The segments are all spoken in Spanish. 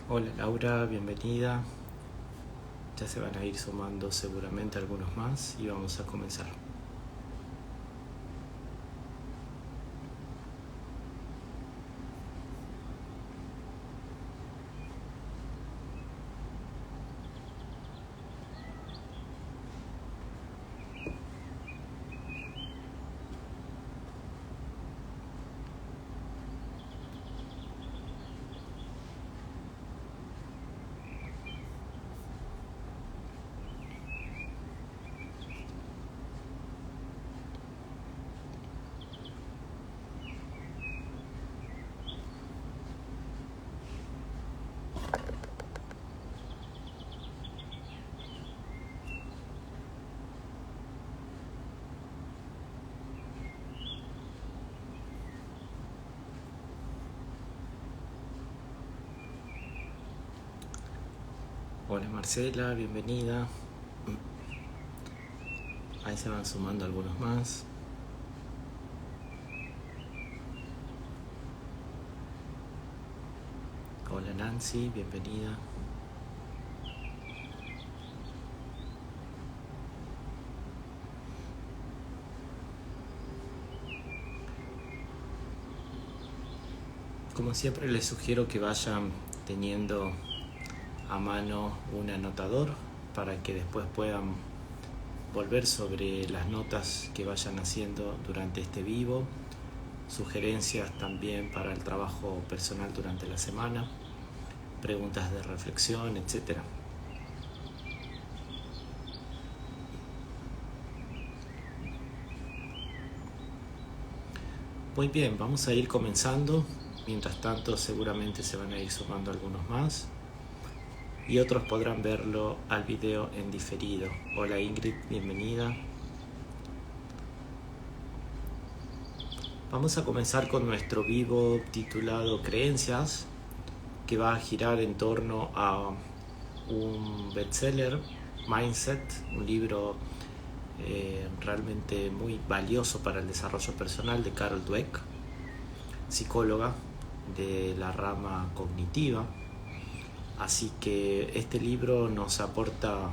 Hola Laura, bienvenida. Ya se van a ir sumando seguramente algunos más y vamos a comenzar. Hola Marcela, bienvenida. Ahí se van sumando algunos más. Hola Nancy, bienvenida. Como siempre les sugiero que vayan teniendo a mano un anotador para que después puedan volver sobre las notas que vayan haciendo durante este vivo, sugerencias también para el trabajo personal durante la semana, preguntas de reflexión, etc. Muy bien, vamos a ir comenzando. Mientras tanto, seguramente se van a ir sumando algunos más y otros podrán verlo al video en diferido. Hola Ingrid, bienvenida. Vamos a comenzar con nuestro vivo titulado Creencias, que va a girar en torno a un bestseller, Mindset, un libro realmente muy valioso para el desarrollo personal de Carol Dweck, psicóloga de la rama cognitiva. Así que este libro nos aporta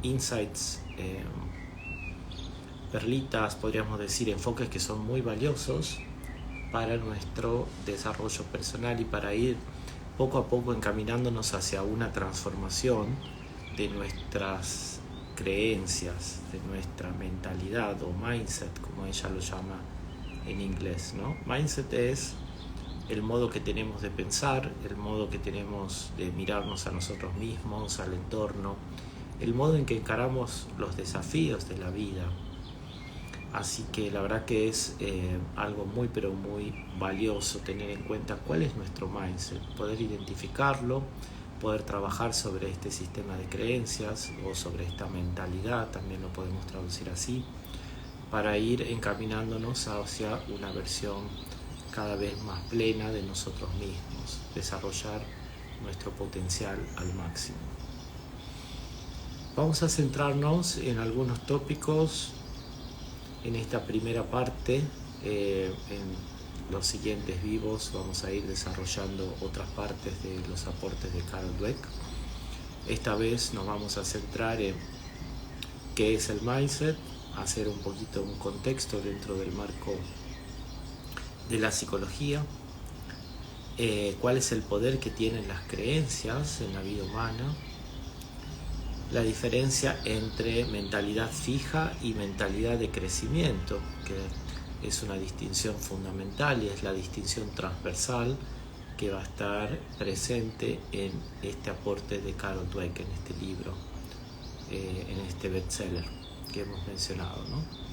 insights, perlitas, podríamos decir, enfoques que son muy valiosos para nuestro desarrollo personal y para ir poco a poco encaminándonos hacia una transformación de nuestras creencias, de nuestra mentalidad o mindset, como ella lo llama en inglés, ¿no? Mindset es el modo que tenemos de pensar, el modo que tenemos de mirarnos a nosotros mismos, al entorno, el modo en que encaramos los desafíos de la vida. Así que la verdad que es algo muy pero muy valioso tener en cuenta cuál es nuestro mindset, poder identificarlo, poder trabajar sobre este sistema de creencias o sobre esta mentalidad, también lo podemos traducir así, para ir encaminándonos hacia una versión cada vez más plena de nosotros mismos, desarrollar nuestro potencial al máximo. Vamos a centrarnos en algunos tópicos en esta primera parte. En los siguientes vivos vamos a ir desarrollando otras partes de los aportes de Carol Dweck. Esta vez nos vamos a centrar en qué es el mindset, hacer un poquito un contexto dentro del marco de la psicología, cuál es el poder que tienen las creencias en la vida humana, la diferencia entre mentalidad fija y mentalidad de crecimiento, que es una distinción fundamental y es la distinción transversal que va a estar presente en este aporte de Carol Dweck, en este libro, en este bestseller que hemos mencionado, ¿no?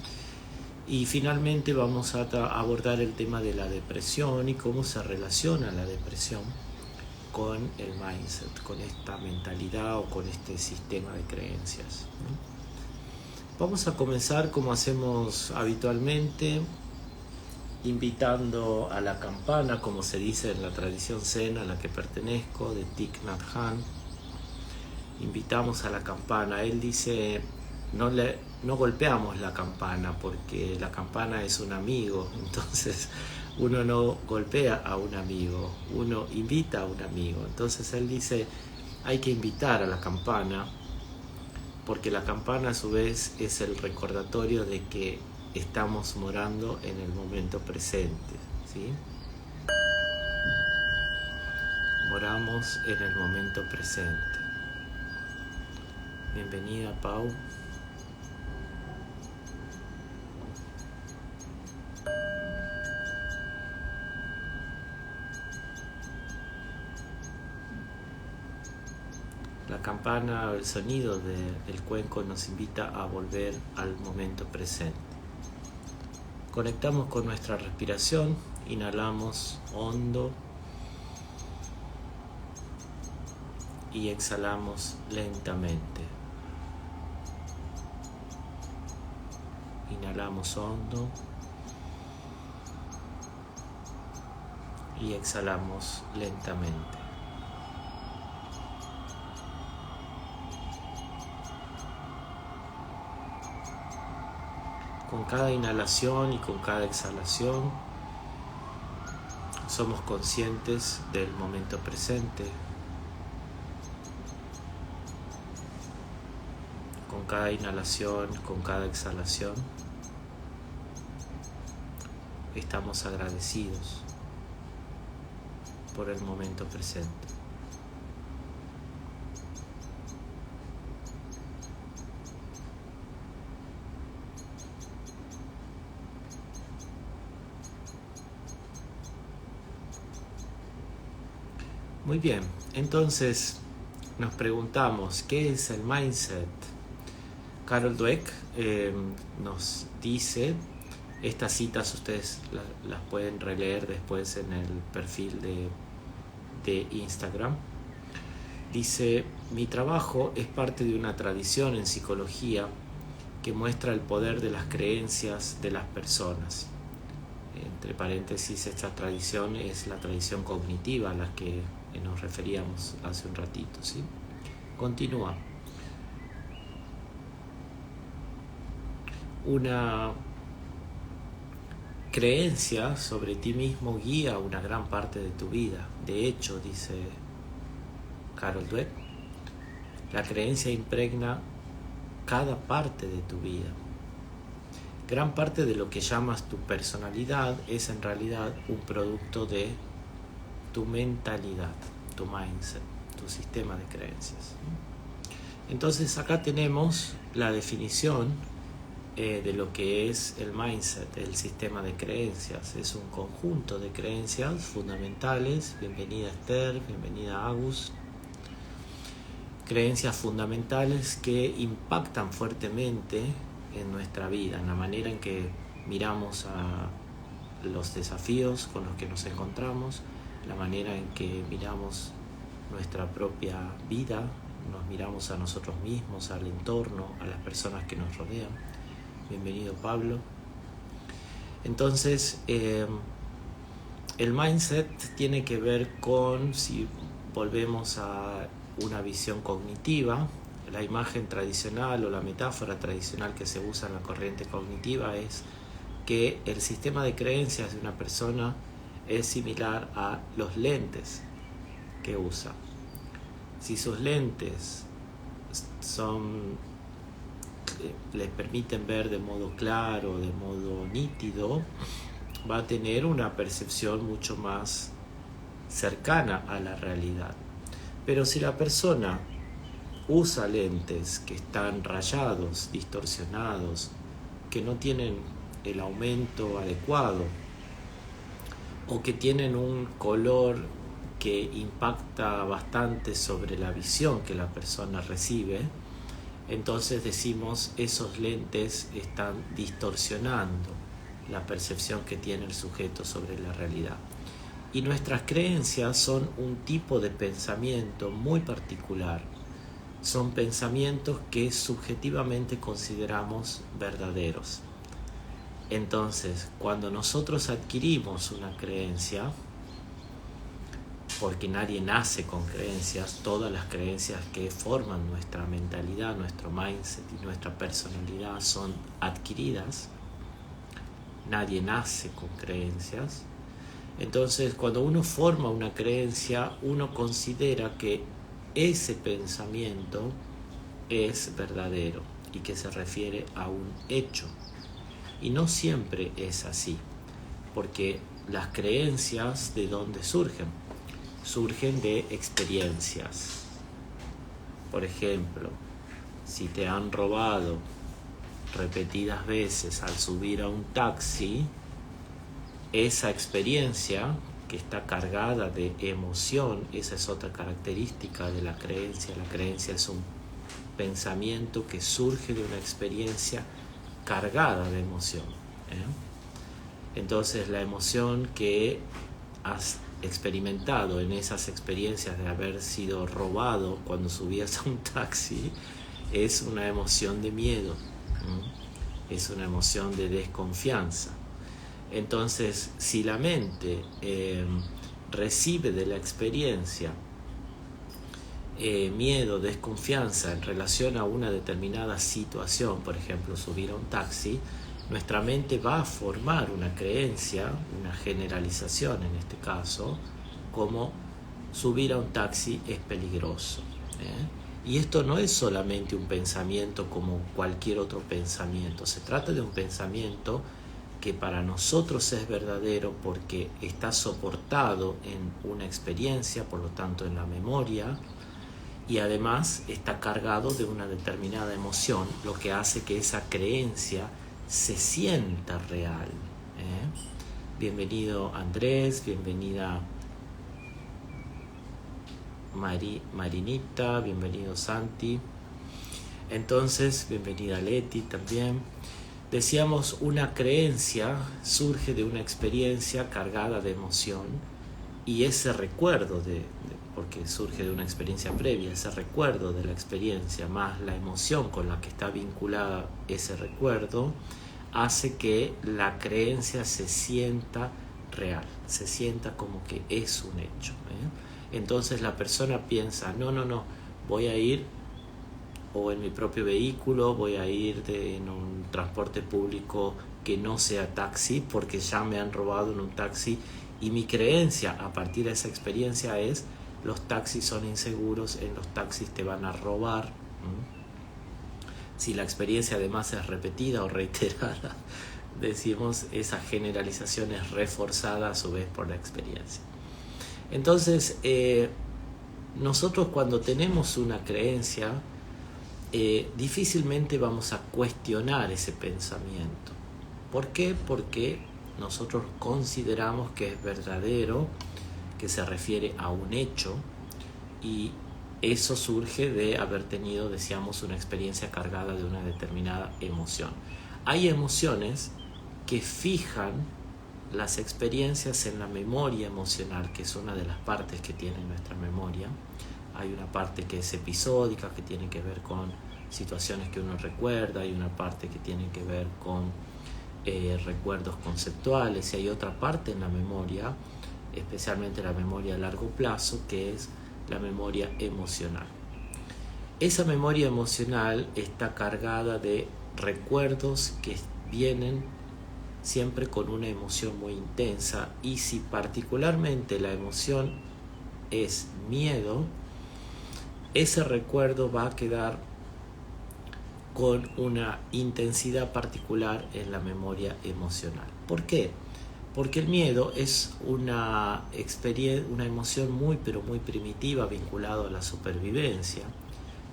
Y finalmente vamos a abordar el tema de la depresión y cómo se relaciona la depresión con el mindset, con esta mentalidad o con este sistema de creencias, ¿no? Vamos a comenzar como hacemos habitualmente, invitando a la campana, como se dice en la tradición zen a la que pertenezco, de Thich Nhat Hanh. Invitamos a la campana. Él dice, no golpeamos la campana porque la campana es un amigo, entonces Uno no golpea a un amigo, uno invita a un amigo. Entonces él dice, hay que invitar a la campana, porque la campana a su vez es el recordatorio de que estamos morando en el momento presente, ¿sí? Moramos en el momento presente. Bienvenida, Pau. La campana, el sonido del cuenco nos invita a volver al momento presente. Conectamos con nuestra respiración, inhalamos hondo y exhalamos lentamente. Inhalamos hondo y exhalamos lentamente. Con cada inhalación y con cada exhalación somos conscientes del momento presente. Con cada inhalación, con cada exhalación, estamos agradecidos por el momento presente. Muy bien, entonces nos preguntamos, ¿qué es el mindset? Carol Dweck nos dice, estas citas ustedes las pueden releer después en el perfil de Instagram. Dice, mi trabajo es parte de una tradición en psicología que muestra el poder de las creencias de las personas. Entre paréntesis, esta tradición es la tradición cognitiva a la que nos referíamos hace un ratito, ¿sí? Continúa. Una creencia sobre ti mismo guía una gran parte de tu vida. De hecho, dice Carol Dweck, la creencia impregna cada parte de tu vida. Gran parte de lo que llamas tu personalidad es en realidad un producto de tu mentalidad, tu mindset, tu sistema de creencias. Entonces acá tenemos la definición de lo que es el mindset, el sistema de creencias. Es un conjunto de creencias fundamentales. Bienvenida Esther, bienvenida Agus. Creencias fundamentales que impactan fuertemente en nuestra vida, en la manera en que miramos a los desafíos con los que nos encontramos, la manera en que miramos nuestra propia vida, nos miramos a nosotros mismos, al entorno, a las personas que nos rodean. Bienvenido, Pablo. Entonces, el mindset tiene que ver con, si volvemos a una visión cognitiva, la imagen tradicional o la metáfora tradicional que se usa en la corriente cognitiva es que el sistema de creencias de una persona es similar a los lentes que usa. Si sus lentes les permiten ver de modo claro, de modo nítido, va a tener una percepción mucho más cercana a la realidad. Pero si la persona usa lentes que están rayados, distorsionados, que no tienen el aumento adecuado o que tienen un color que impacta bastante sobre la visión que la persona recibe, entonces decimos esos lentes están distorsionando la percepción que tiene el sujeto sobre la realidad. Y nuestras creencias son un tipo de pensamiento muy particular. Son pensamientos que subjetivamente consideramos verdaderos. Entonces, cuando nosotros adquirimos una creencia, porque nadie nace con creencias, todas las creencias que forman nuestra mentalidad, nuestro mindset y nuestra personalidad son adquiridas. Nadie nace con creencias. Entonces, cuando uno forma una creencia, uno considera que ese pensamiento es verdadero y que se refiere a un hecho. Y no siempre es así, porque las creencias, ¿de dónde surgen? Surgen de experiencias. Por ejemplo, si te han robado repetidas veces al subir a un taxi, esa experiencia que está cargada de emoción, esa es otra característica de la creencia. La creencia es un pensamiento que surge de una experiencia cargada de emoción, Entonces la emoción que has experimentado en esas experiencias de haber sido robado cuando subías a un taxi es una emoción de miedo, es una emoción de desconfianza. Entonces, si la mente recibe de la experiencia miedo, desconfianza en relación a una determinada situación, por ejemplo, subir a un taxi, nuestra mente va a formar una creencia, una generalización en este caso, como subir a un taxi es peligroso. Y esto no es solamente un pensamiento como cualquier otro pensamiento, se trata de un pensamiento que para nosotros es verdadero porque está soportado en una experiencia, por lo tanto en la memoria, y además está cargado de una determinada emoción, lo que hace que esa creencia se sienta real. Bienvenido Andrés, bienvenida Marinita, bienvenido Santi. Entonces, bienvenida Leti también. Decíamos, una creencia surge de una experiencia cargada de emoción y ese recuerdo porque surge de una experiencia previa, ese recuerdo de la experiencia más la emoción con la que está vinculada ese recuerdo hace que la creencia se sienta real, se sienta como que es un hecho. Entonces la persona piensa, no, voy a ir o en mi propio vehículo, voy a ir en un transporte público que no sea taxi porque ya me han robado en un taxi, y mi creencia a partir de esa experiencia es: los taxis son inseguros, en los taxis te van a robar. Si la experiencia además es repetida o reiterada, decimos, esa generalización es reforzada a su vez por la experiencia. Entonces, nosotros cuando tenemos una creencia, difícilmente vamos a cuestionar ese pensamiento. ¿Por qué? Porque nosotros consideramos que es verdadero, que se refiere a un hecho, y eso surge de haber tenido, decíamos, una experiencia cargada de una determinada emoción. Hay emociones que fijan las experiencias en la memoria emocional, que es una de las partes que tiene nuestra memoria. Hay una parte que es episódica, que tiene que ver con situaciones que uno recuerda, hay una parte que tiene que ver con recuerdos conceptuales, y hay otra parte en la memoria, especialmente la memoria a largo plazo, que es la memoria emocional. Esa memoria emocional está cargada de recuerdos que vienen siempre con una emoción muy intensa, y si particularmente la emoción es miedo, ese recuerdo va a quedar con una intensidad particular en la memoria emocional. ¿Por qué? Porque el miedo es una emoción muy pero muy primitiva vinculada a la supervivencia,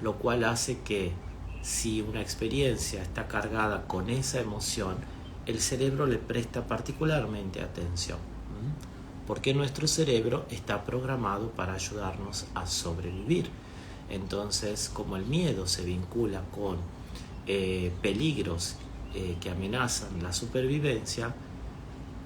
lo cual hace que si una experiencia está cargada con esa emoción, el cerebro le presta particularmente atención, porque nuestro cerebro está programado para ayudarnos a sobrevivir. Entonces, como el miedo se vincula con peligros que amenazan la supervivencia,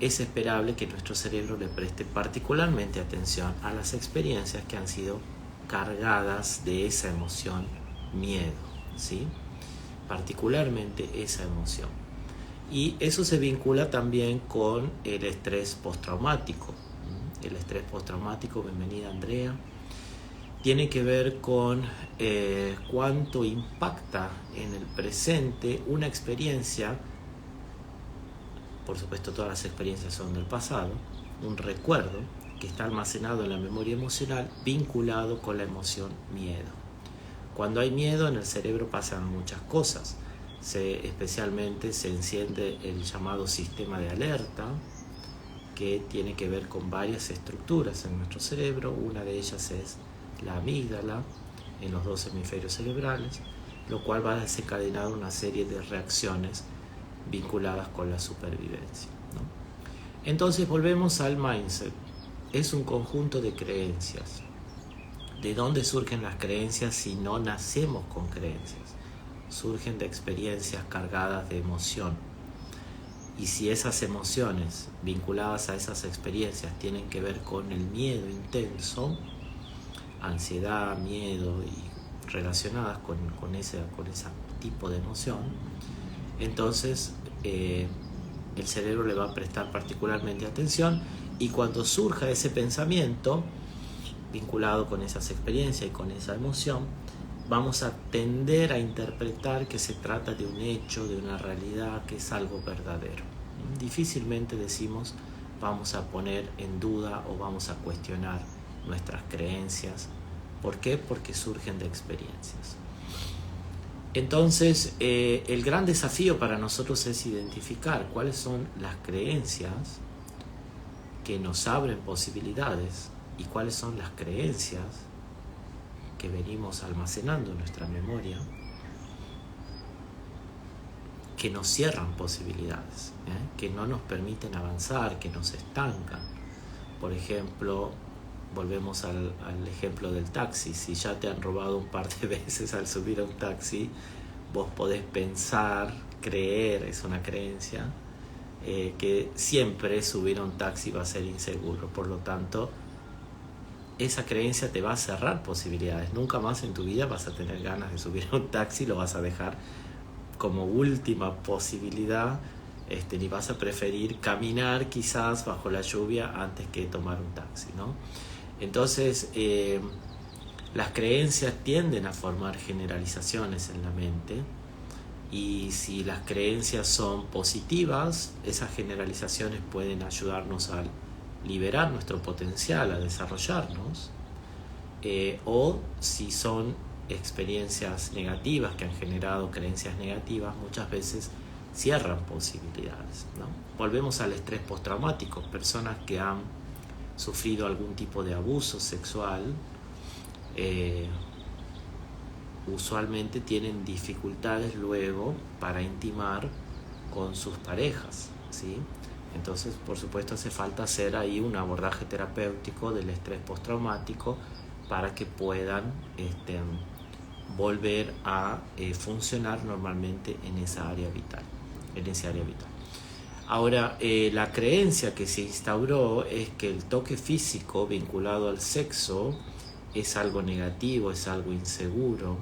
es esperable que nuestro cerebro le preste particularmente atención a las experiencias que han sido cargadas de esa emoción miedo, ¿sí? Particularmente esa emoción. Y eso se vincula también con el estrés postraumático. El estrés postraumático, bienvenida Andrea, tiene que ver con cuánto impacta en el presente una experiencia. Por supuesto, todas las experiencias son del pasado, un recuerdo que está almacenado en la memoria emocional vinculado con la emoción miedo. Cuando hay miedo en el cerebro pasan muchas cosas. Especialmente se enciende el llamado sistema de alerta, que tiene que ver con varias estructuras en nuestro cerebro. Una de ellas es la amígdala en los dos hemisferios cerebrales, lo cual va a desencadenar una serie de reacciones vinculadas con la supervivencia, ¿no? Entonces volvemos al mindset. Es un conjunto de creencias. ¿De dónde surgen las creencias si no nacemos con creencias? Surgen de experiencias cargadas de emoción. Y si esas emociones vinculadas a esas experiencias tienen que ver con el miedo intenso, ansiedad, miedo y relacionadas con ese tipo de emoción, entonces el cerebro le va a prestar particularmente atención, y cuando surja ese pensamiento vinculado con esas experiencias y con esa emoción, vamos a tender a interpretar que se trata de un hecho, de una realidad, que es algo verdadero. Difícilmente decimos vamos a poner en duda o vamos a cuestionar nuestras creencias. ¿Por qué? Porque surgen de experiencias. Entonces, el gran desafío para nosotros es identificar cuáles son las creencias que nos abren posibilidades y cuáles son las creencias que venimos almacenando en nuestra memoria que nos cierran posibilidades, que no nos permiten avanzar, que nos estancan. Por ejemplo, volvemos al ejemplo del taxi. Si ya te han robado un par de veces al subir a un taxi, vos podés pensar, creer, es una creencia, que siempre subir a un taxi va a ser inseguro. Por lo tanto, esa creencia te va a cerrar posibilidades. Nunca más en tu vida vas a tener ganas de subir a un taxi, lo vas a dejar como última posibilidad, ni vas a preferir caminar quizás bajo la lluvia antes que tomar un taxi, ¿no? Entonces, las creencias tienden a formar generalizaciones en la mente, y si las creencias son positivas, esas generalizaciones pueden ayudarnos a liberar nuestro potencial, a desarrollarnos, o si son experiencias negativas que han generado creencias negativas, muchas veces cierran posibilidades, ¿no? Volvemos al estrés postraumático. Personas que han sufrido algún tipo de abuso sexual usualmente tienen dificultades luego para intimar con sus parejas, ¿sí? Entonces, por supuesto, hace falta hacer ahí un abordaje terapéutico del estrés postraumático para que puedan volver a funcionar normalmente en esa área vital, Ahora, la creencia que se instauró es que el toque físico vinculado al sexo es algo negativo, es algo inseguro,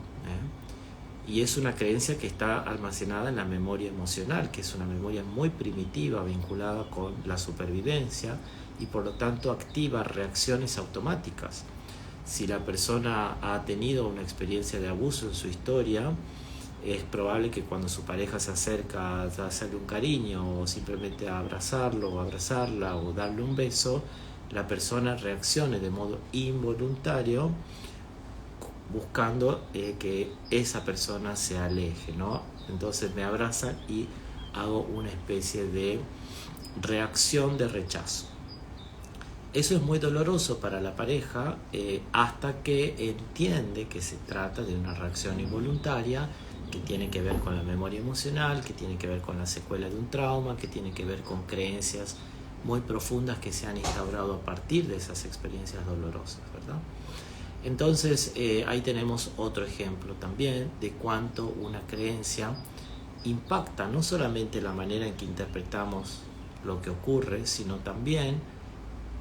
y es una creencia que está almacenada en la memoria emocional, que es una memoria muy primitiva vinculada con la supervivencia, y por lo tanto activa reacciones automáticas. Si la persona ha tenido una experiencia de abuso en su historia, es probable que cuando su pareja se acerca a hacerle un cariño, o simplemente a abrazarlo o abrazarla o darle un beso, la persona reaccione de modo involuntario buscando que esa persona se aleje, ¿no? Entonces me abrazan y hago una especie de reacción de rechazo. Eso es muy doloroso para la pareja, hasta que entiende que se trata de una reacción involuntaria que tiene que ver con la memoria emocional, que tiene que ver con la secuela de un trauma, que tiene que ver con creencias muy profundas que se han instaurado a partir de esas experiencias dolorosas, ¿verdad? Entonces, ahí tenemos otro ejemplo también de cuánto una creencia impacta no solamente la manera en que interpretamos lo que ocurre, sino también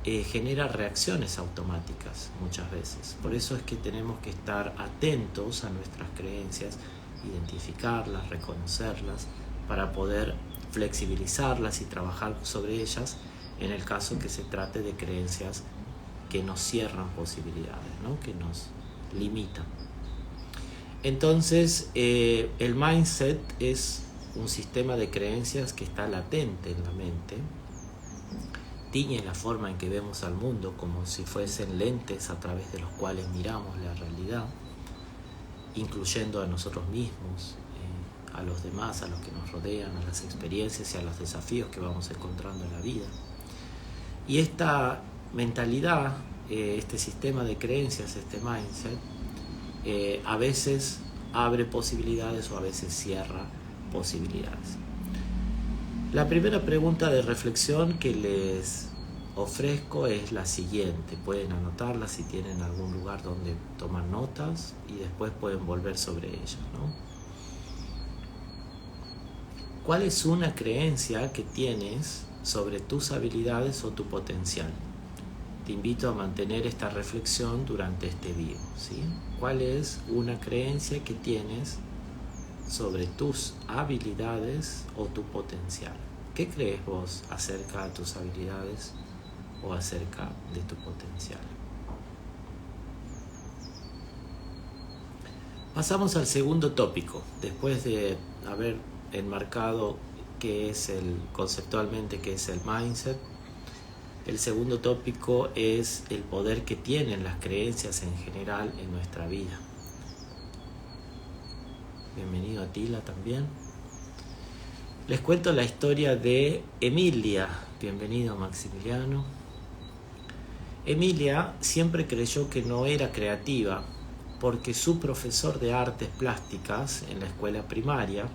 genera reacciones automáticas muchas veces. Por eso es que tenemos que estar atentos a nuestras creencias, identificarlas, reconocerlas, para poder flexibilizarlas y trabajar sobre ellas en el caso que se trate de creencias que nos cierran posibilidades, ¿no? Que nos limitan. Entonces, el mindset es un sistema de creencias que está latente en la mente tiñen la forma en que vemos al mundo, como si fuesen lentes a través de los cuales miramos la realidad, incluyendo a nosotros mismos, a los demás, a los que nos rodean, a las experiencias y a los desafíos que vamos encontrando en la vida. Y esta mentalidad, este sistema de creencias, este mindset, a veces abre posibilidades o a veces cierra posibilidades. La primera pregunta de reflexión que les ofrezco es la siguiente. Pueden anotarla si tienen algún lugar donde tomar notas y después pueden volver sobre ella, ¿no? ¿Cuál es una creencia que tienes sobre tus habilidades o tu potencial? Te invito a mantener esta reflexión durante este video, ¿sí? ¿Cuál es una creencia que tienes sobre tus habilidades o tu potencial? ¿Qué crees vos acerca de tus habilidades o acerca de tu potencial? Pasamos al segundo tópico. Después de haber enmarcado conceptualmente qué es el mindset, el segundo tópico es el poder que tienen las creencias en general en nuestra vida. Bienvenido a Tila también. Les cuento la historia de Emilia. Bienvenido Maximiliano. Emilia siempre creyó que no era creativa porque su profesor de artes plásticas en la escuela primaria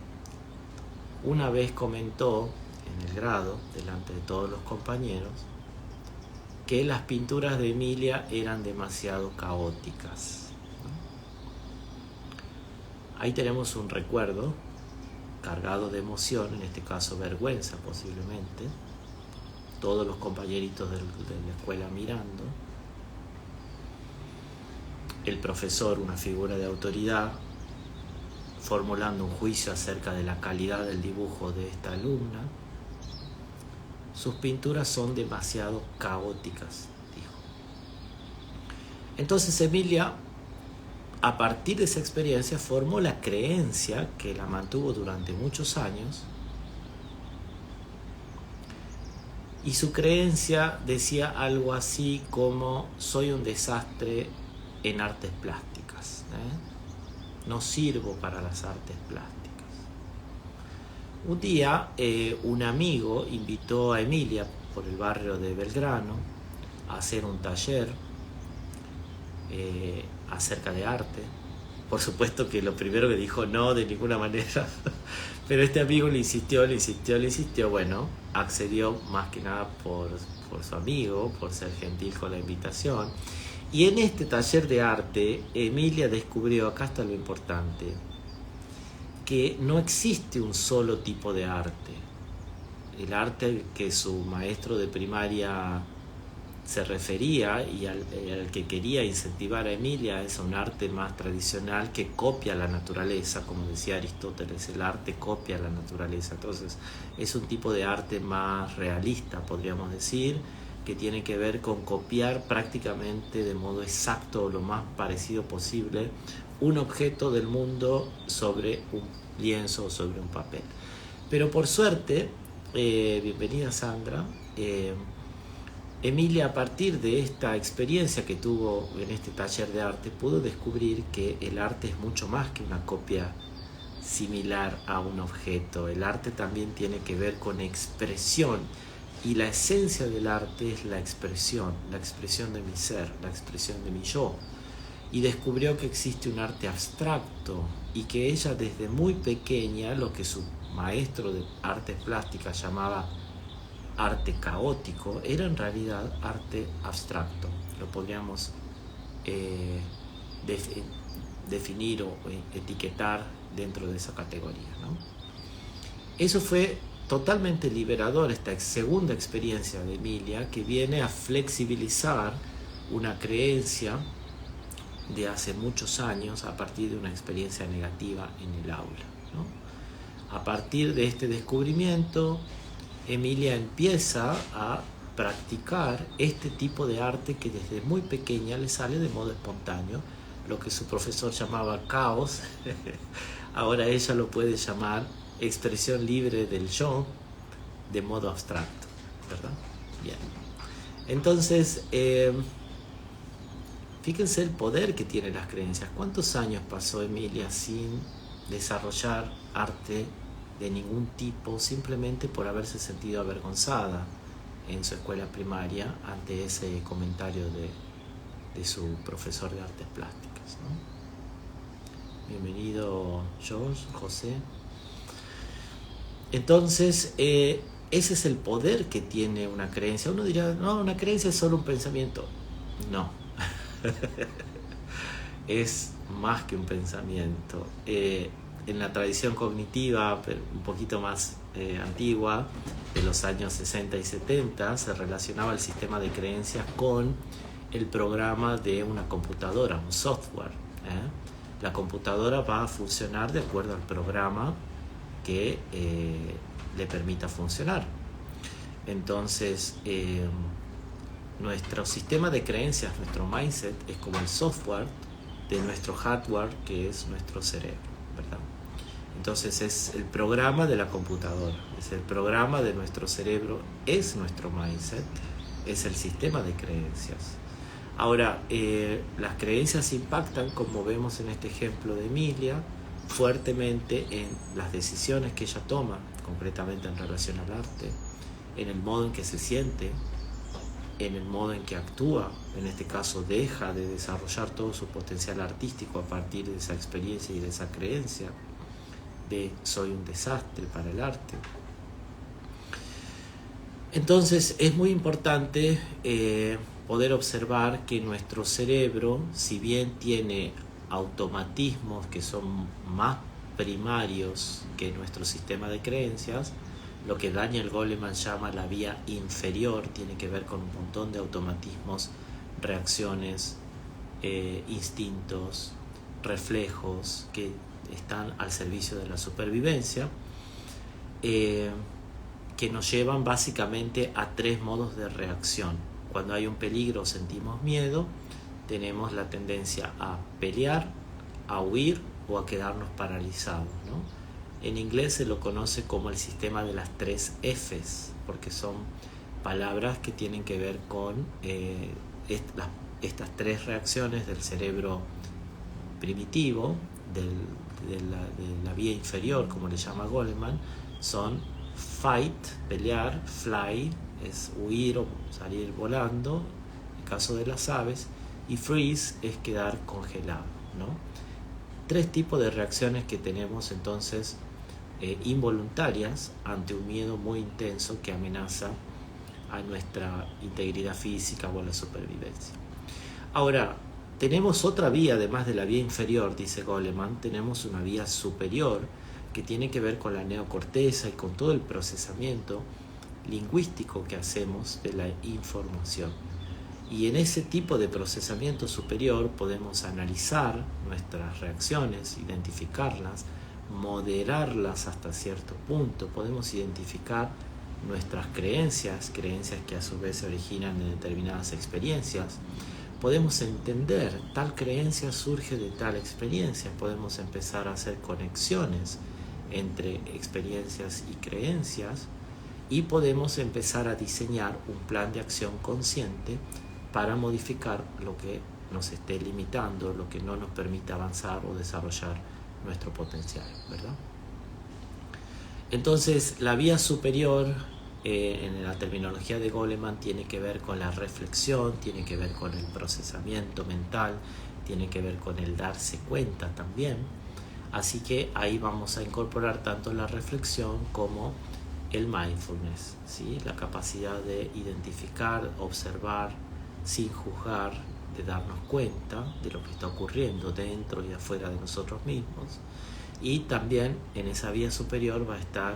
una vez comentó en el grado, delante de todos los compañeros, que las pinturas de Emilia eran demasiado caóticas. Ahí tenemos un recuerdo cargado de emoción, en este caso vergüenza posiblemente, todos los compañeritos de la escuela mirando, el profesor, una figura de autoridad, formulando un juicio acerca de la calidad del dibujo de esta alumna. Sus pinturas son demasiado caóticas, dijo. Entonces Emilia, a partir de esa experiencia, formó la creencia que la mantuvo durante muchos años. Y su creencia decía algo así como: soy un desastre en artes plásticas, no sirvo para las artes plásticas. Un día un amigo invitó a Emilia por el barrio de Belgrano a hacer un taller acerca de arte. Por supuesto que lo primero que dijo no, de ninguna manera, pero este amigo le insistió. Bueno, accedió más que nada por su amigo, por ser gentil con la invitación. Y en este taller de arte, Emilia descubrió, acá está lo importante, que no existe un solo tipo de arte. El arte que su maestro de primaria se refería y al que quería incentivar a Emilia es un arte más tradicional que copia la naturaleza, como decía Aristóteles, el arte copia la naturaleza. Entonces es un tipo de arte más realista, podríamos decir, que tiene que ver con copiar prácticamente de modo exacto o lo más parecido posible un objeto del mundo sobre un lienzo o sobre un papel. Pero por suerte, bienvenida Sandra, Emilia, a partir de esta experiencia que tuvo en este taller de arte, pudo descubrir que el arte es mucho más que una copia similar a un objeto. El arte también tiene que ver con expresión, y la esencia del arte es la expresión de mi ser, la expresión de mi yo. Y descubrió que existe un arte abstracto y que ella desde muy pequeña, lo que su maestro de artes plásticas llamaba arte caótico, era en realidad arte abstracto. Lo podríamos definir o etiquetar dentro de esa categoría, ¿no? Eso fue totalmente liberador, esta segunda experiencia de Emilia, que viene a flexibilizar una creencia de hace muchos años a partir de una experiencia negativa en el aula, ¿no? A partir de este descubrimiento, Emilia empieza a practicar este tipo de arte que desde muy pequeña le sale de modo espontáneo, lo que su profesor llamaba caos. Ahora ella lo puede llamar expresión libre del yo de modo abstracto, ¿verdad? Bien. Entonces, fíjense el poder que tienen las creencias. ¿Cuántos años pasó Emilia sin desarrollar arte de ningún tipo, simplemente por haberse sentido avergonzada en su escuela primaria ante ese comentario de su profesor de artes plásticas, ¿no? Bienvenido, George, José. Entonces, ese es el poder que tiene una creencia. Uno dirá, no, una creencia es solo un pensamiento. No. Es más que un pensamiento. En la tradición cognitiva, pero un poquito más antigua, de los años 60 y 70, se relacionaba el sistema de creencias con el programa de una computadora, un software. La computadora va a funcionar de acuerdo al programa que le permita funcionar. Entonces, nuestro sistema de creencias, nuestro mindset, es como el software de nuestro hardware, que es nuestro cerebro, ¿verdad? Entonces es el programa de la computadora, es el programa de nuestro cerebro, es nuestro mindset, es el sistema de creencias. Ahora, las creencias impactan, como vemos en este ejemplo de Emilia, fuertemente en las decisiones que ella toma, concretamente en relación al arte, en el modo en que se siente, en el modo en que actúa. En este caso deja de desarrollar todo su potencial artístico a partir de esa experiencia y de esa creencia de soy un desastre para el arte. Entonces es muy importante poder observar que nuestro cerebro, si bien tiene automatismos que son más primarios que nuestro sistema de creencias, lo que Daniel Goleman llama la vía inferior tiene que ver con un montón de automatismos, reacciones, instintos, reflejos que están al servicio de la supervivencia, que nos llevan básicamente a tres modos de reacción. Cuando hay un peligro o sentimos miedo, tenemos la tendencia a pelear, a huir o a quedarnos paralizados, ¿no? En inglés se lo conoce como el sistema de las 3 Fs, porque son palabras que tienen que ver con estas tres reacciones del cerebro primitivo, de la vía inferior, como le llama Goleman. Son fight, pelear; fly, es huir o salir volando, en el caso de las aves; y freeze es quedar congelado, ¿no? Tres tipos de reacciones que tenemos entonces involuntarias ante un miedo muy intenso que amenaza a nuestra integridad física o a la supervivencia. Ahora, tenemos otra vía, además de la vía inferior, dice Goleman, tenemos una vía superior que tiene que ver con la neocorteza y con todo el procesamiento lingüístico que hacemos de la información. Y en ese tipo de procesamiento superior podemos analizar nuestras reacciones, identificarlas, moderarlas hasta cierto punto. Podemos identificar nuestras creencias que a su vez se originan de determinadas experiencias. Podemos entender tal creencia surge de tal experiencia. Podemos empezar a hacer conexiones entre experiencias y creencias, y podemos empezar a diseñar un plan de acción consciente para modificar lo que nos esté limitando, lo que no nos permite avanzar o desarrollar nuestro potencial, ¿verdad? Entonces, la vía superior, en la terminología de Goleman, tiene que ver con la reflexión, tiene que ver con el procesamiento mental, tiene que ver con el darse cuenta también. Así que ahí vamos a incorporar tanto la reflexión como el mindfulness, ¿sí? La capacidad de identificar, observar sin juzgar, de darnos cuenta de lo que está ocurriendo dentro y afuera de nosotros mismos. Y también en esa vía superior va a estar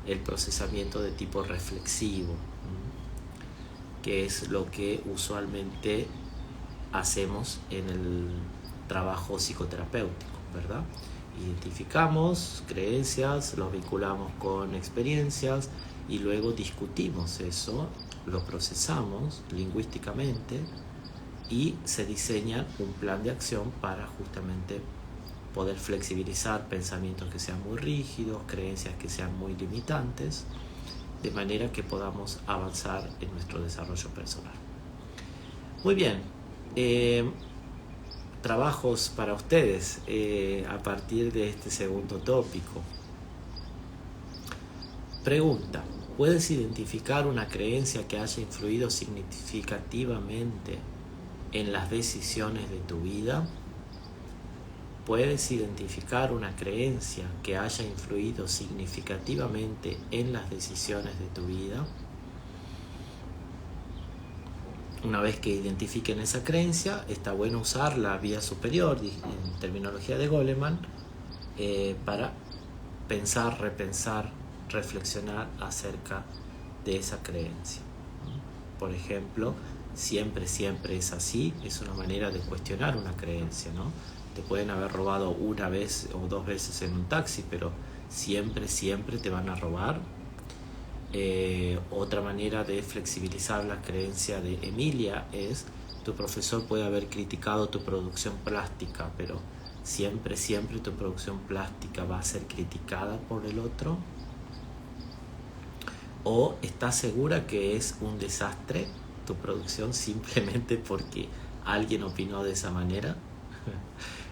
el procesamiento de tipo reflexivo, que es lo que usualmente hacemos en el trabajo psicoterapéutico, ¿verdad? Identificamos creencias, los vinculamos con experiencias y luego discutimos eso, lo procesamos lingüísticamente y se diseña un plan de acción para justamente poder flexibilizar pensamientos que sean muy rígidos, creencias que sean muy limitantes, de manera que podamos avanzar en nuestro desarrollo personal. Muy bien, trabajos para ustedes a partir de este segundo tópico. Pregunta: ¿puedes identificar una creencia que haya influido significativamente en las decisiones de tu vida? ¿Puedes identificar una creencia que haya influido significativamente en las decisiones de tu vida? Una vez que identifiquen esa creencia, está bueno usar la vía superior, en terminología de Goleman, para pensar, repensar, reflexionar acerca de esa creencia. Por ejemplo, siempre es así, es una manera de cuestionar una creencia, ¿no? Te pueden haber robado una vez o dos veces en un taxi, pero siempre te van a robar. Otra manera de flexibilizar la creencia de Emilia es: tu profesor puede haber criticado tu producción plástica, pero siempre tu producción plástica va a ser criticada por el otro. ¿O estás segura que es un desastre tu producción simplemente porque alguien opinó de esa manera?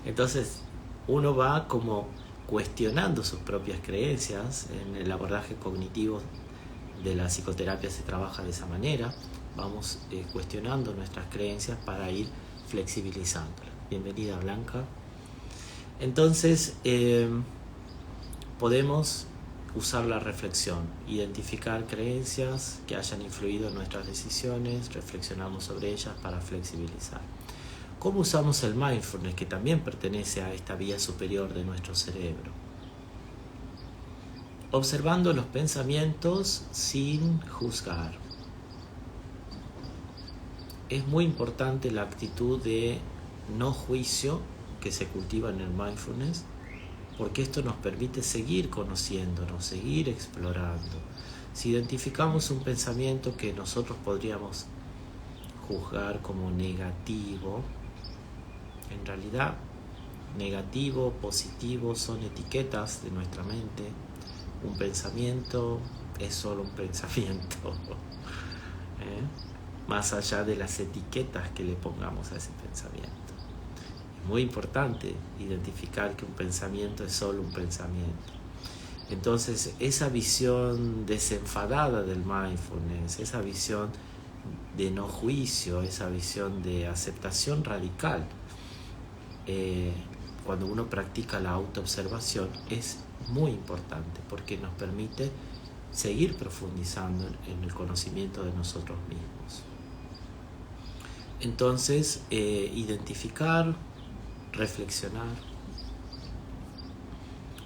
Entonces uno va como cuestionando sus propias creencias. En el abordaje cognitivo de la psicoterapia se trabaja de esa manera. Vamos cuestionando nuestras creencias para ir flexibilizándolas. Bienvenida, Blanca. Entonces podemos usar la reflexión, identificar creencias que hayan influido en nuestras decisiones, reflexionamos sobre ellas para flexibilizar. ¿Cómo usamos el mindfulness, que también pertenece a esta vía superior de nuestro cerebro? Observando los pensamientos sin juzgar. Es muy importante la actitud de no juicio que se cultiva en el mindfulness, porque esto nos permite seguir conociéndonos, seguir explorando. Si identificamos un pensamiento que nosotros podríamos juzgar como negativo, en realidad negativo, positivo son etiquetas de nuestra mente. Un pensamiento es solo un pensamiento, más allá de las etiquetas que le pongamos a ese pensamiento. Es muy importante identificar que un pensamiento es solo un pensamiento. Entonces, esa visión desenfadada del mindfulness, esa visión de no juicio, esa visión de aceptación radical, cuando uno practica la autoobservación, es muy importante porque nos permite seguir profundizando en el conocimiento de nosotros mismos. Entonces, identificar, reflexionar.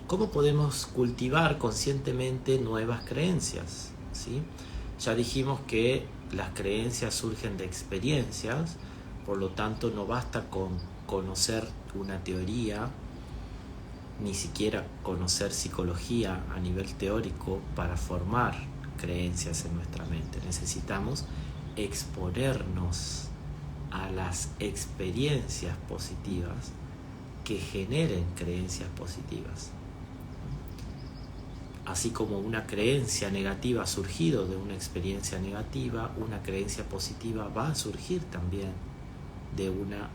¿Cómo podemos cultivar conscientemente nuevas creencias? ¿Sí? Ya dijimos que las creencias surgen de experiencias, por lo tanto no basta con conocer una teoría, ni siquiera conocer psicología a nivel teórico para formar creencias en nuestra mente. Necesitamos exponernos a las experiencias positivas que generen creencias positivas. Así como una creencia negativa ha surgido de una experiencia negativa, una creencia positiva va a surgir también de una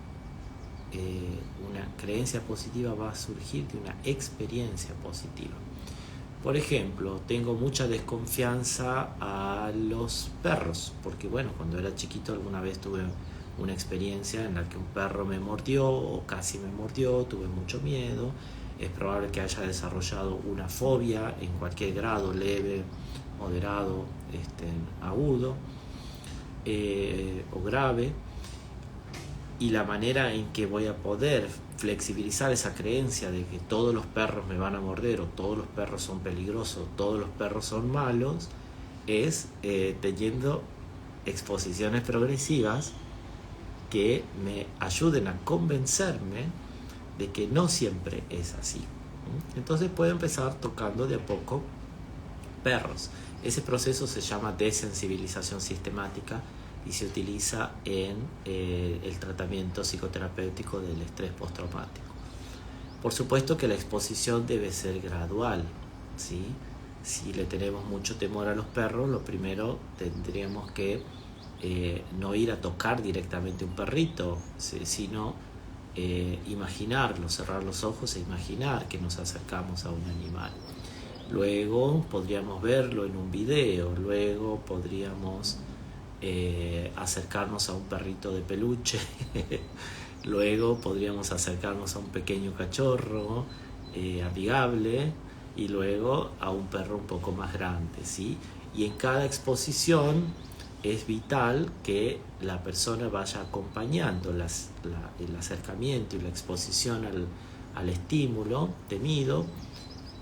creencia positiva va a surgir de una experiencia positiva. Por ejemplo, tengo mucha desconfianza a los perros, porque cuando era chiquito alguna vez tuve una experiencia en la que un perro me mordió o casi me mordió, tuve mucho miedo. Es probable que haya desarrollado una fobia en cualquier grado, leve, moderado, agudo o grave. Y la manera en que voy a poder flexibilizar esa creencia de que todos los perros me van a morder, o todos los perros son peligrosos, todos los perros son malos, es teniendo exposiciones progresivas que me ayuden a convencerme de que no siempre es así. Entonces puedo empezar tocando de a poco perros. Ese proceso se llama desensibilización sistemática y se utiliza en el tratamiento psicoterapéutico del estrés postraumático. Por supuesto que la exposición debe ser gradual, ¿sí? Si le tenemos mucho temor a los perros, lo primero tendríamos que no ir a tocar directamente un perrito, sino imaginarlo, cerrar los ojos e imaginar que nos acercamos a un animal. Luego podríamos verlo en un video, luego podríamos acercarnos a un perrito de peluche, luego podríamos acercarnos a un pequeño cachorro amigable y luego a un perro un poco más grande, ¿sí? Y en cada exposición es vital que la persona vaya acompañando el acercamiento y la exposición al estímulo temido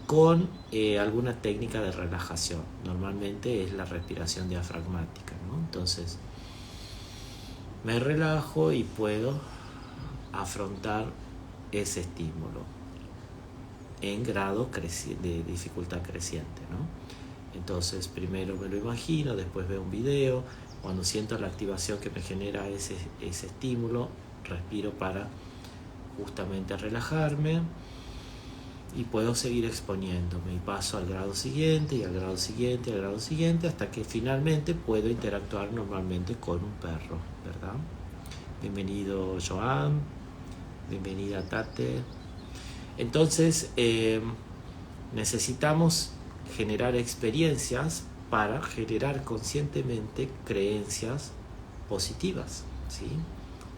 con alguna técnica de relajación. Normalmente es la respiración diafragmática, ¿no? Entonces, me relajo y puedo afrontar ese estímulo en grado de dificultad creciente, ¿no? Entonces, primero me lo imagino, después veo un video. Cuando siento la activación que me genera ese estímulo, respiro para justamente relajarme y puedo seguir exponiéndome y paso al grado siguiente y al grado siguiente y al grado siguiente hasta que finalmente puedo interactuar normalmente con un perro, ¿verdad? Bienvenido Joan, bienvenida Tate. Entonces necesitamos generar experiencias para generar conscientemente creencias positivas, ¿sí?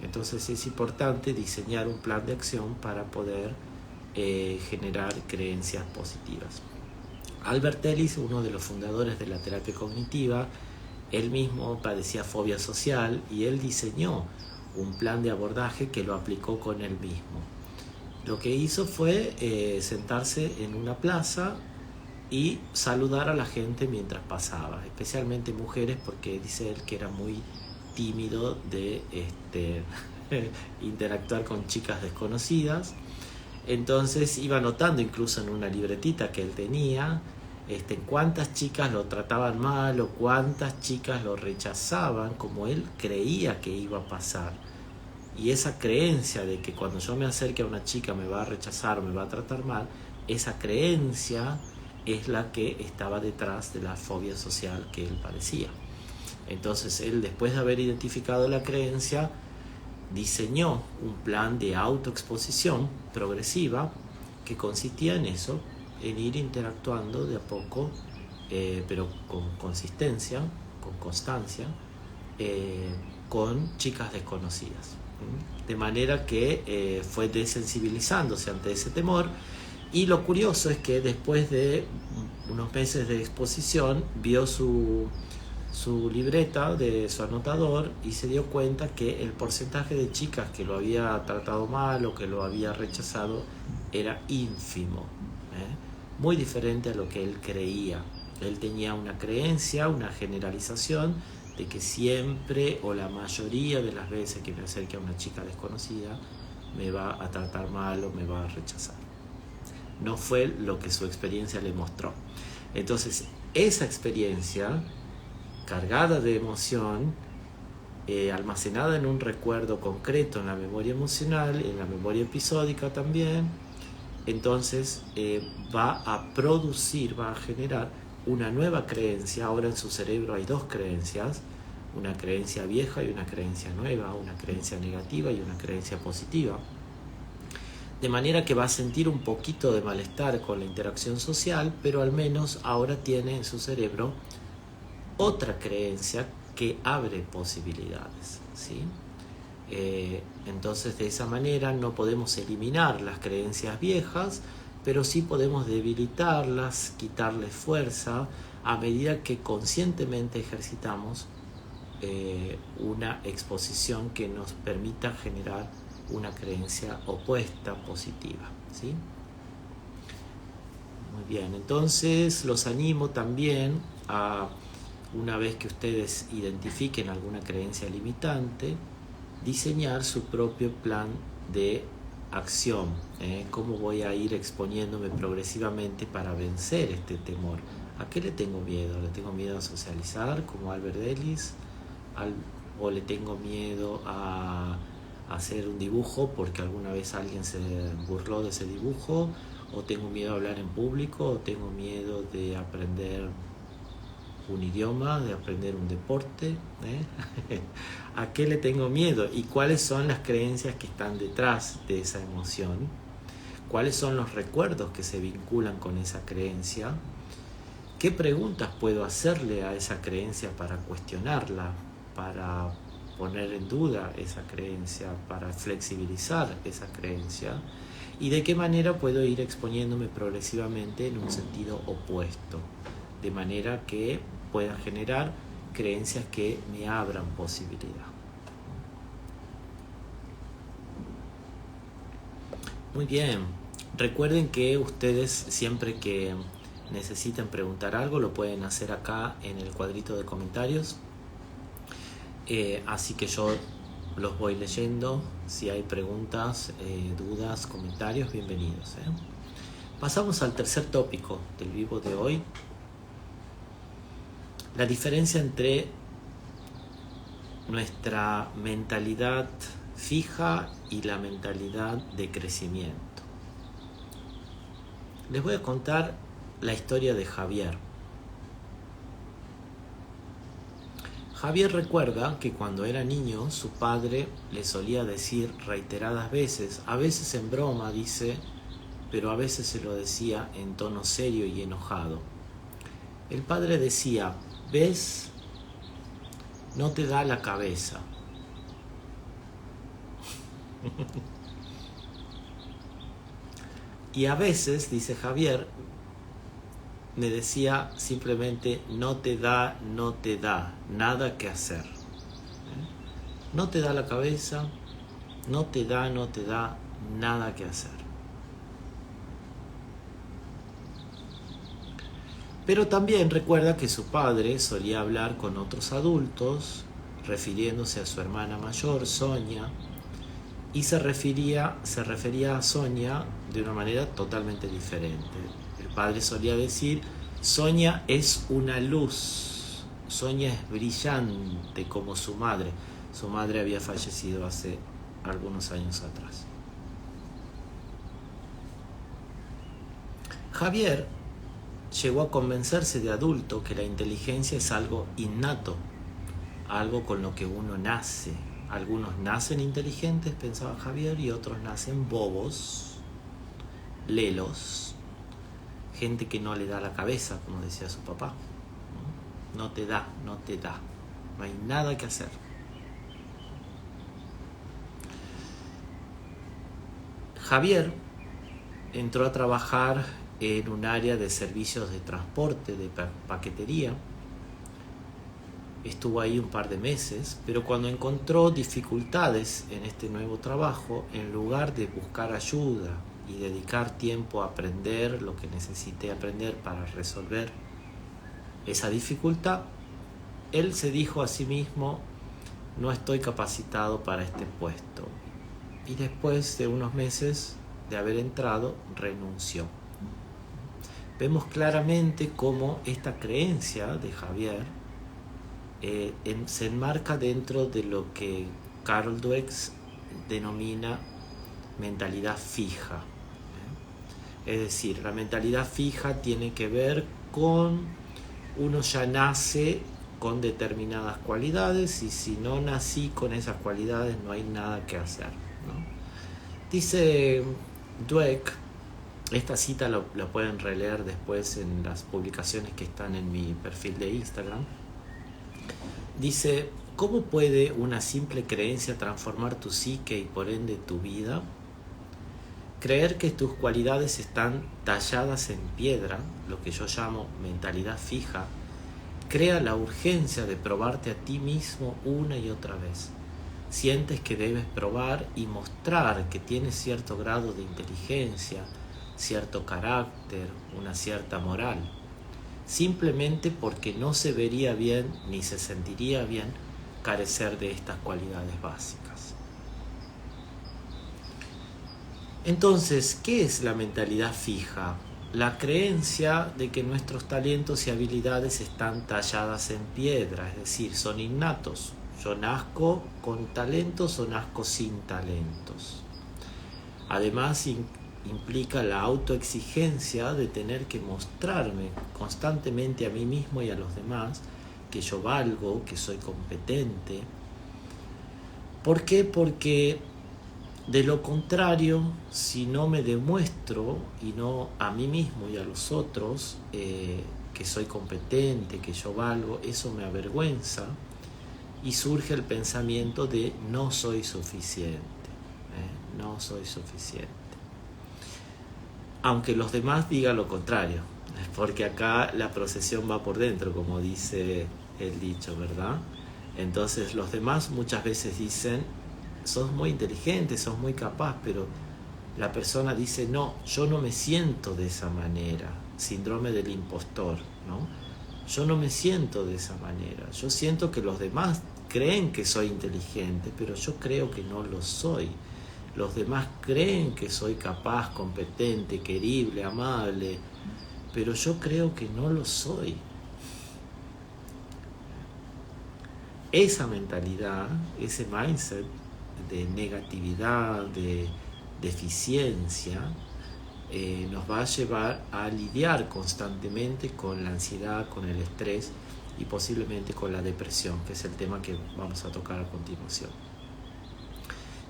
Entonces es importante diseñar un plan de acción para poder generar creencias positivas. Albert Ellis, uno de los fundadores de la terapia cognitiva, él mismo padecía fobia social y él diseñó un plan de abordaje que lo aplicó con él mismo. Lo que hizo fue sentarse en una plaza y saludar a la gente mientras pasaba, especialmente mujeres, porque dice él que era muy tímido de interactuar con chicas desconocidas. Entonces iba anotando incluso en una libretita que él tenía cuántas chicas lo trataban mal o cuántas chicas lo rechazaban como él creía que iba a pasar. Y esa creencia de que cuando yo me acerque a una chica me va a rechazar o me va a tratar mal, esa creencia es la que estaba detrás de la fobia social que él padecía. Entonces él, después de haber identificado la creencia, diseñó un plan de autoexposición progresiva que consistía en eso, en ir interactuando de a poco, pero con consistencia, con constancia, con chicas desconocidas. De manera que fue desensibilizándose ante ese temor. Y lo curioso es que después de unos meses de exposición vio su libreta de su anotador y se dio cuenta que el porcentaje de chicas que lo había tratado mal o que lo había rechazado era ínfimo, muy diferente a lo que él creía. Él tenía una creencia, una generalización de que siempre o la mayoría de las veces que me acerque a una chica desconocida me va a tratar mal o me va a rechazar. No fue lo que su experiencia le mostró. Entonces, esa experiencia cargada de emoción, almacenada en un recuerdo concreto en la memoria emocional, en la memoria episódica también, entonces va a producir, va a generar una nueva creencia. Ahora en su cerebro hay dos creencias, una creencia vieja y una creencia nueva, una creencia negativa y una creencia positiva. De manera que va a sentir un poquito de malestar con la interacción social, pero al menos ahora tiene en su cerebro otra creencia que abre posibilidades, ¿sí? Entonces de esa manera no podemos eliminar las creencias viejas, pero sí podemos debilitarlas, quitarles fuerza a medida que conscientemente ejercitamos una exposición que nos permita generar una creencia opuesta, positiva, ¿sí? Muy bien, entonces los animo también a, una vez que ustedes identifiquen alguna creencia limitante, diseñar su propio plan de acción. ¿Cómo voy a ir exponiéndome progresivamente para vencer este temor? ¿A qué le tengo miedo? ¿Le tengo miedo a socializar, como Albert Ellis? ¿O le tengo miedo a hacer un dibujo porque alguna vez alguien se burló de ese dibujo? o tengo miedo a hablar en público, o tengo miedo de aprender un idioma, de aprender un deporte, ¿a qué le tengo miedo? ¿Y cuáles son las creencias que están detrás de esa emoción? ¿Cuáles son los recuerdos que se vinculan con esa creencia? ¿Qué preguntas puedo hacerle a esa creencia para cuestionarla, para poner en duda esa creencia, para flexibilizar esa creencia? ¿Y de qué manera puedo ir exponiéndome progresivamente en un sentido opuesto? De manera que pueda generar creencias que me abran posibilidad. Muy bien. Recuerden que ustedes siempre que necesiten preguntar algo lo pueden hacer acá en el cuadrito de comentarios. Así que yo los voy leyendo. Si hay preguntas, dudas, comentarios, bienvenidos. Pasamos al tercer tópico del vivo de hoy. La diferencia entre nuestra mentalidad fija y la mentalidad de crecimiento. Les voy a contar la historia de Javier. Javier recuerda que cuando era niño su padre le solía decir reiteradas veces, a veces en broma dice, pero a veces se lo decía en tono serio y enojado. El padre decía, ¿ves? No te da la cabeza. Y a veces, dice Javier, me decía simplemente, no te da, nada que hacer. No te da la cabeza, no te da, nada que hacer. Pero también recuerda que su padre solía hablar con otros adultos, refiriéndose a su hermana mayor, Sonia, y se refería a Sonia de una manera totalmente diferente. El padre solía decir, Sonia es una luz, Sonia es brillante como su madre. Su madre había fallecido hace algunos años atrás. Javier llegó a convencerse de adulto que la inteligencia es algo innato, algo con lo que uno nace. Algunos nacen inteligentes, pensaba Javier, y otros nacen bobos, lelos, gente que no le da la cabeza, como decía su papá. No te da, no hay nada que hacer. Javier entró a trabajar en un área de servicios de transporte, de paquetería. Estuvo ahí un par de meses, pero cuando encontró dificultades en este nuevo trabajo, en lugar de buscar ayuda y dedicar tiempo a aprender lo que necesité aprender para resolver esa dificultad, él se dijo a sí mismo, no estoy capacitado para este puesto. Y después de unos meses de haber entrado, renunció. Vemos claramente cómo esta creencia de Javier se enmarca dentro de lo que Carol Dweck denomina mentalidad fija. Es decir, la mentalidad fija tiene que ver con uno ya nace con determinadas cualidades y si no nací con esas cualidades no hay nada que hacer, ¿no? Dice Dweck, esta cita la pueden releer después en las publicaciones que están en mi perfil de Instagram. Dice, ¿cómo puede una simple creencia transformar tu psique y por ende tu vida? Creer que tus cualidades están talladas en piedra, lo que yo llamo mentalidad fija, crea la urgencia de probarte a ti mismo una y otra vez. Sientes que debes probar y mostrar que tienes cierto grado de inteligencia, cierto carácter, una cierta moral, simplemente porque no se vería bien ni se sentiría bien carecer de estas cualidades básicas. Entonces, ¿qué es la mentalidad fija? La creencia de que nuestros talentos y habilidades están talladas en piedra, es decir, son innatos. Yo nazco con talentos o nazco sin talentos. Además, implica la autoexigencia de tener que mostrarme constantemente a mí mismo y a los demás que yo valgo, que soy competente. ¿Por qué? Porque de lo contrario, si no me demuestro y no a mí mismo y a los otros que soy competente, que yo valgo, eso me avergüenza y surge el pensamiento de no soy suficiente, no soy suficiente. Aunque los demás digan lo contrario, porque acá la procesión va por dentro, como dice el dicho, ¿verdad? Entonces los demás muchas veces dicen, sos muy inteligente, sos muy capaz, pero la persona dice, no, yo no me siento de esa manera, síndrome del impostor, ¿no? Yo no me siento de esa manera, yo siento que los demás creen que soy inteligente, pero yo creo que no lo soy. Los demás creen que soy capaz, competente, querible, amable, pero yo creo que no lo soy. Esa mentalidad, ese mindset de negatividad, de deficiencia, nos va a llevar a lidiar constantemente con la ansiedad, con el estrés y posiblemente con la depresión, que es el tema que vamos a tocar a continuación.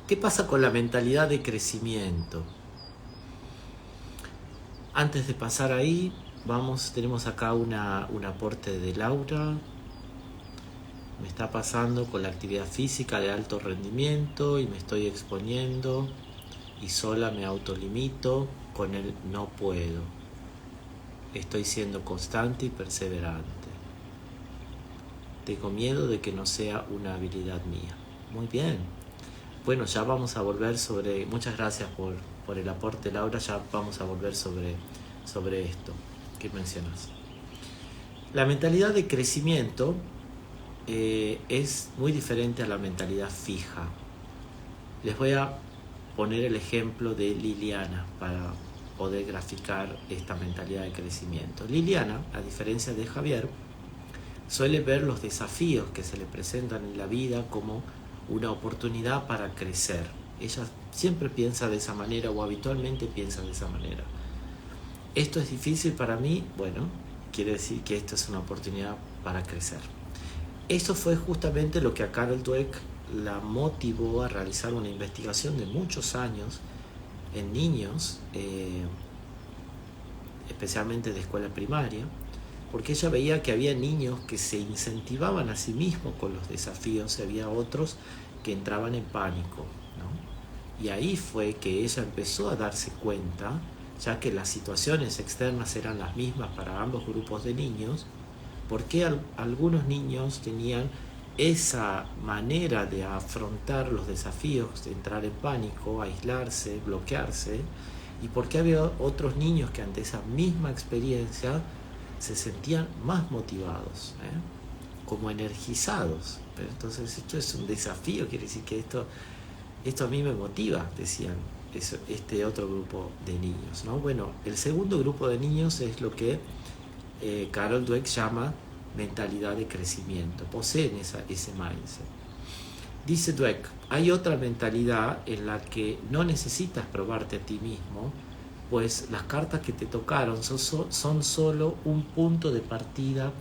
¿Qué pasa con la mentalidad de crecimiento? Antes de pasar ahí, tenemos acá un aporte de Laura. Me está pasando con la actividad física de alto rendimiento y me estoy exponiendo y sola me autolimito con el no puedo. Estoy siendo constante y perseverante. Tengo miedo de que no sea una habilidad mía. Muy bien. Bueno, ya vamos a volver sobre... Muchas gracias por el aporte, Laura. Ya vamos a volver sobre esto que mencionas. La mentalidad de crecimiento es muy diferente a la mentalidad fija. Les voy a poner el ejemplo de Liliana para poder graficar esta mentalidad de crecimiento. Liliana, a diferencia de Javier, suele ver los desafíos que se le presentan en la vida como una oportunidad para crecer. Ella siempre piensa de esa manera o habitualmente piensa de esa manera. ¿Esto es difícil para mí? Bueno, quiere decir que esto es una oportunidad para crecer. Esto fue justamente lo que a Carol Dweck la motivó a realizar una investigación de muchos años en niños, especialmente de escuela primaria, porque ella veía que había niños que se incentivaban a sí mismos con los desafíos y había otros que entraban en pánico, ¿no? Y ahí fue que ella empezó a darse cuenta, ya que las situaciones externas eran las mismas para ambos grupos de niños, por qué algunos niños tenían esa manera de afrontar los desafíos, de entrar en pánico, aislarse, bloquearse, y por qué había otros niños que ante esa misma experiencia se sentían más motivados, como energizados. Pero entonces esto es un desafío, quiere decir que esto a mí me motiva, decían este otro grupo de niños, ¿no? Bueno, el segundo grupo de niños es lo que Carol Dweck llama mentalidad de crecimiento, poseen ese mindset. Dice Dweck, hay otra mentalidad en la que no necesitas probarte a ti mismo, pues las cartas que te tocaron son solo un punto de partida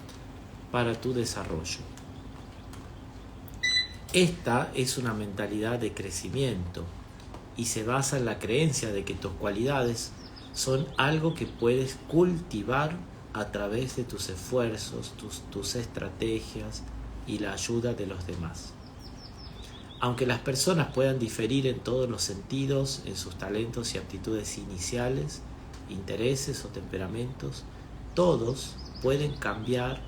para tu desarrollo. Esta es una mentalidad de crecimiento y se basa en la creencia de que tus cualidades son algo que puedes cultivar a través de tus esfuerzos, tus estrategias y la ayuda de los demás. Aunque las personas puedan diferir en todos los sentidos, en sus talentos y aptitudes iniciales, intereses o temperamentos, todos pueden cambiar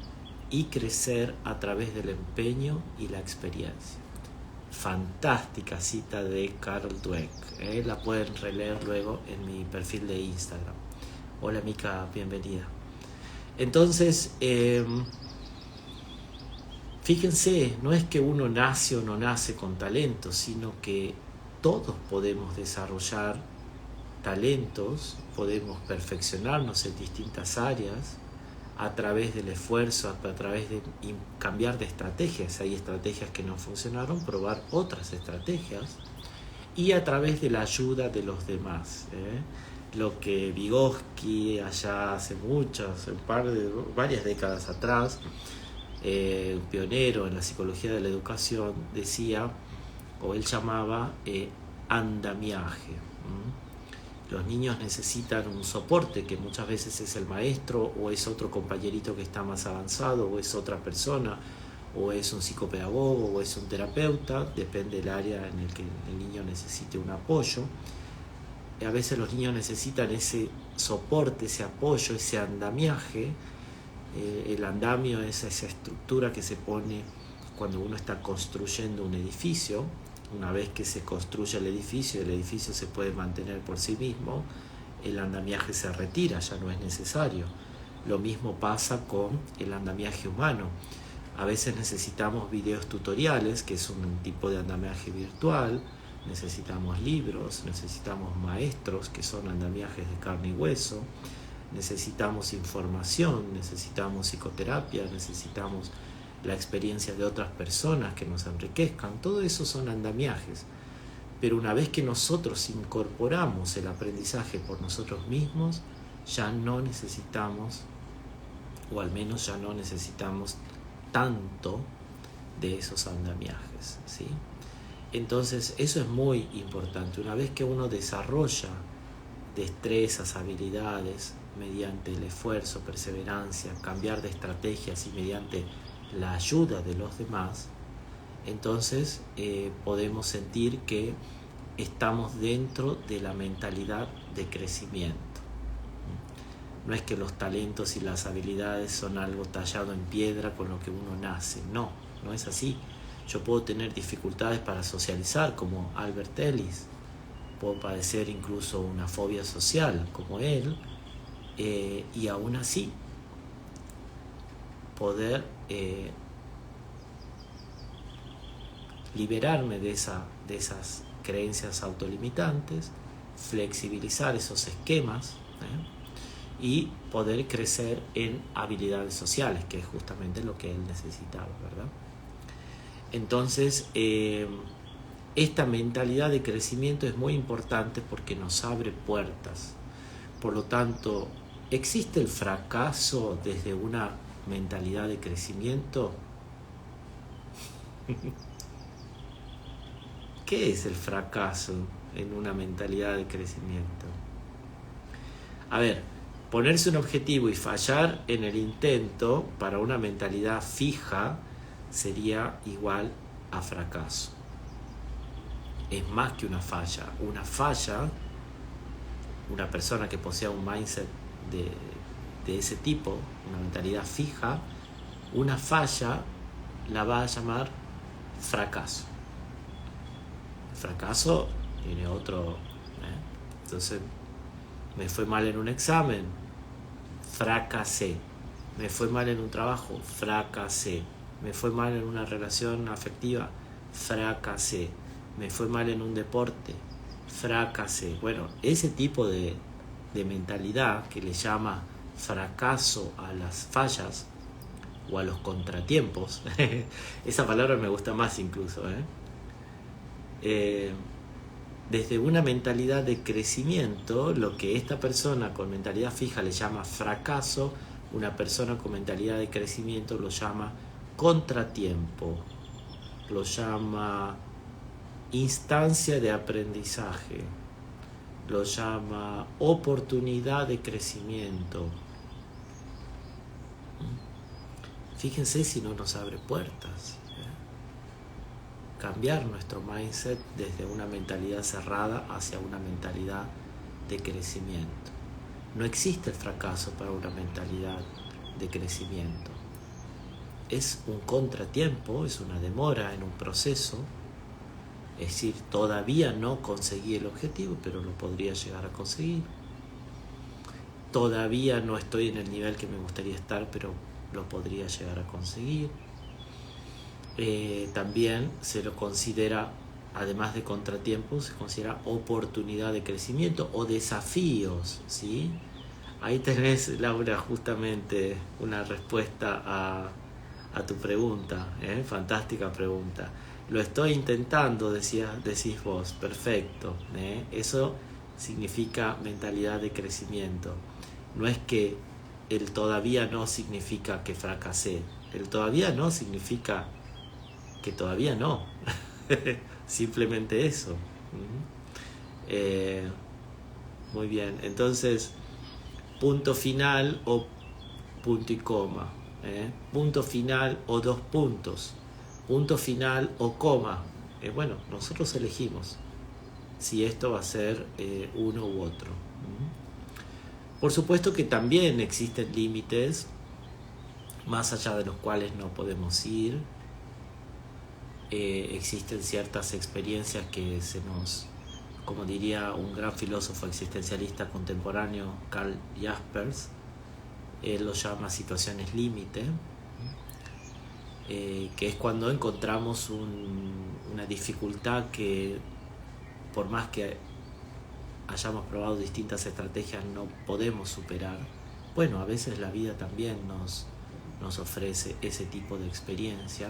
y crecer a través del empeño y la experiencia. Fantástica cita de Carol Dweck. La pueden releer luego en mi perfil de Instagram. Hola Mica, bienvenida. Entonces, fíjense, no es que uno nace o no nace con talento, sino que todos podemos desarrollar talentos, podemos perfeccionarnos en distintas áreas a través del esfuerzo, a través de cambiar de estrategias. Hay estrategias que no funcionaron, probar otras estrategias y a través de la ayuda de los demás. lo que Vygotsky allá hace varias décadas atrás, un pionero en la psicología de la educación, decía, o él llamaba andamiaje. Los niños necesitan un soporte, que muchas veces es el maestro, o es otro compañerito que está más avanzado, o es otra persona, o es un psicopedagogo, o es un terapeuta, depende del área en el que el niño necesite un apoyo. A veces los niños necesitan ese soporte, ese apoyo, ese andamiaje. El andamio es esa estructura que se pone cuando uno está construyendo un edificio. Una vez que se construye el edificio se puede mantener por sí mismo, el andamiaje se retira, ya no es necesario. Lo mismo pasa con el andamiaje humano. A veces necesitamos videos tutoriales, que es un tipo de andamiaje virtual, necesitamos libros, necesitamos maestros, que son andamiajes de carne y hueso, necesitamos información, necesitamos psicoterapia, necesitamos la experiencia de otras personas que nos enriquezcan. Todo eso son andamiajes. Pero una vez que nosotros incorporamos el aprendizaje por nosotros mismos, ya no necesitamos, o al menos ya no necesitamos tanto de esos andamiajes, ¿sí? Entonces eso es muy importante. Una vez que uno desarrolla destrezas, habilidades, mediante el esfuerzo, perseverancia, cambiar de estrategias y mediante la ayuda de los demás, entonces podemos sentir que estamos dentro de la mentalidad de crecimiento. No es que los talentos y las habilidades son algo tallado en piedra con lo que uno nace, no es así. Yo puedo tener dificultades para socializar como Albert Ellis, puedo padecer incluso una fobia social como él, y aún así poder liberarme de esas creencias autolimitantes, flexibilizar esos esquemas, y poder crecer en habilidades sociales, que es justamente lo que él necesitaba, ¿verdad? Entonces, esta mentalidad de crecimiento es muy importante porque nos abre puertas. Por lo tanto, ¿existe el fracaso desde una mentalidad de crecimiento? ¿Qué es el fracaso en una mentalidad de crecimiento? A ver, ponerse un objetivo y fallar en el intento para una mentalidad fija sería igual a fracaso. Es más que una falla. Una falla, una persona que posea un mindset de ese tipo, una mentalidad fija, una falla la va a llamar fracaso. Fracaso tiene otro, entonces me fue mal en un examen, fracasé. Me fue mal en un trabajo, fracasé. Me fue mal en una relación afectiva, fracasé. Me fue mal en un deporte, fracasé. Bueno, ese tipo de mentalidad que le llama fracaso a las fallas o a los contratiempos, esa palabra me gusta más incluso, desde una mentalidad de crecimiento, lo que esta persona con mentalidad fija le llama fracaso, una persona con mentalidad de crecimiento lo llama contratiempo, lo llama instancia de aprendizaje, lo llama oportunidad de crecimiento. Fíjense si no nos abre puertas. Cambiar nuestro mindset desde una mentalidad cerrada hacia una mentalidad de crecimiento. No existe el fracaso para una mentalidad de crecimiento. Es un contratiempo, es una demora en un proceso. Es decir, todavía no conseguí el objetivo, pero lo podría llegar a conseguir. Todavía no estoy en el nivel que me gustaría estar, pero lo podría llegar a conseguir. También se lo considera, además de contratiempos, se considera oportunidad de crecimiento o desafíos, ¿sí? Ahí tenés, Laura, justamente una respuesta a tu pregunta, fantástica pregunta. Lo estoy intentando, decís vos, perfecto, eso significa mentalidad de crecimiento. No es que el todavía no significa que fracasé. El todavía no significa que todavía no. Simplemente eso. Muy bien. Entonces, punto final o punto y coma. Punto final o dos puntos. Punto final o coma. Bueno, nosotros elegimos si esto va a ser uno u otro. Por supuesto que también existen límites más allá de los cuales no podemos ir. Existen ciertas experiencias que se nos, como diría un gran filósofo existencialista contemporáneo, Karl Jaspers, él lo llama situaciones límite, que es cuando encontramos una dificultad que, por más que hayamos probado distintas estrategias, no podemos superar. Bueno, a veces la vida también nos ofrece ese tipo de experiencia.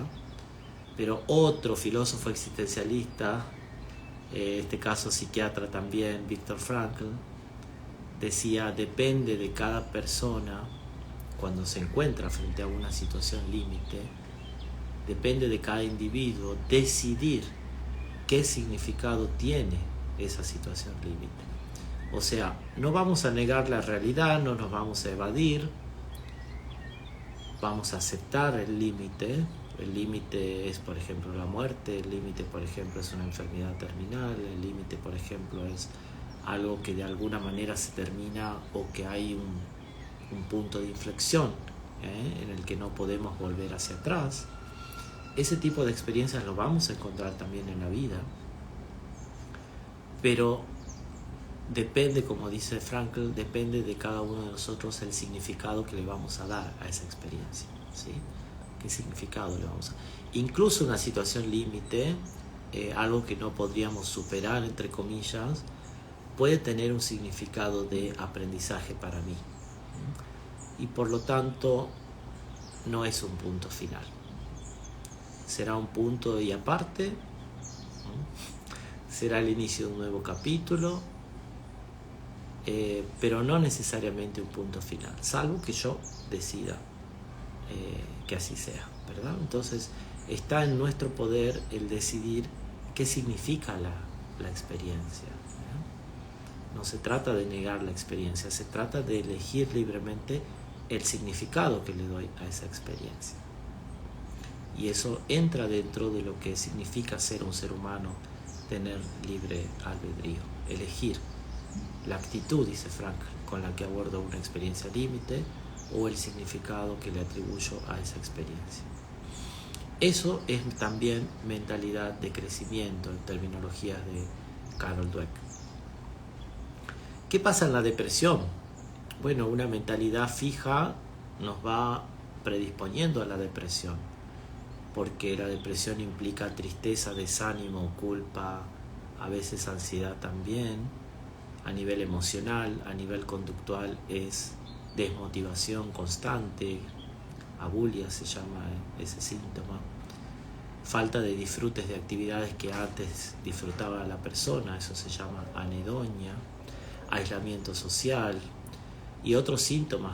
Pero otro filósofo existencialista, en este caso psiquiatra también, Viktor Frankl, decía, depende de cada persona, cuando se encuentra frente a una situación límite, depende de cada individuo decidir qué significado tiene esa situación límite. O sea, no vamos a negar la realidad, no nos vamos a evadir, vamos a aceptar el límite. El límite es, por ejemplo, la muerte, el límite, por ejemplo, es una enfermedad terminal, el límite, por ejemplo, es algo que de alguna manera se termina o que hay un punto de inflexión en el que no podemos volver hacia atrás. Ese tipo de experiencias lo vamos a encontrar también en la vida, pero depende, como dice Frankl, depende de cada uno de nosotros el significado que le vamos a dar a esa experiencia, ¿sí? ¿Qué significado le vamos a dar? Incluso una situación límite, algo que no podríamos superar, entre comillas, puede tener un significado de aprendizaje para mí. Y por lo tanto, no es un punto final. Será un punto y aparte, será el inicio de un nuevo capítulo, pero no necesariamente un punto final, salvo que yo decida que así sea, ¿verdad? Entonces está en nuestro poder el decidir qué significa la experiencia, ¿no? No se trata de negar la experiencia, se trata de elegir libremente el significado que le doy a esa experiencia. Y eso entra dentro de lo que significa ser un ser humano, tener libre albedrío, elegir la actitud, dice Frank, con la que abordo una experiencia límite o el significado que le atribuyo a esa experiencia. Eso es también mentalidad de crecimiento en terminologías de Carol Dweck. ¿Qué pasa en la depresión? Bueno, una mentalidad fija nos va predisponiendo a la depresión, porque la depresión implica tristeza, desánimo, culpa, a veces ansiedad también. A nivel emocional, a nivel conductual es desmotivación constante, abulia se llama ese síntoma, falta de disfrutes de actividades que antes disfrutaba la persona, eso se llama anedonia, aislamiento social y otros síntomas,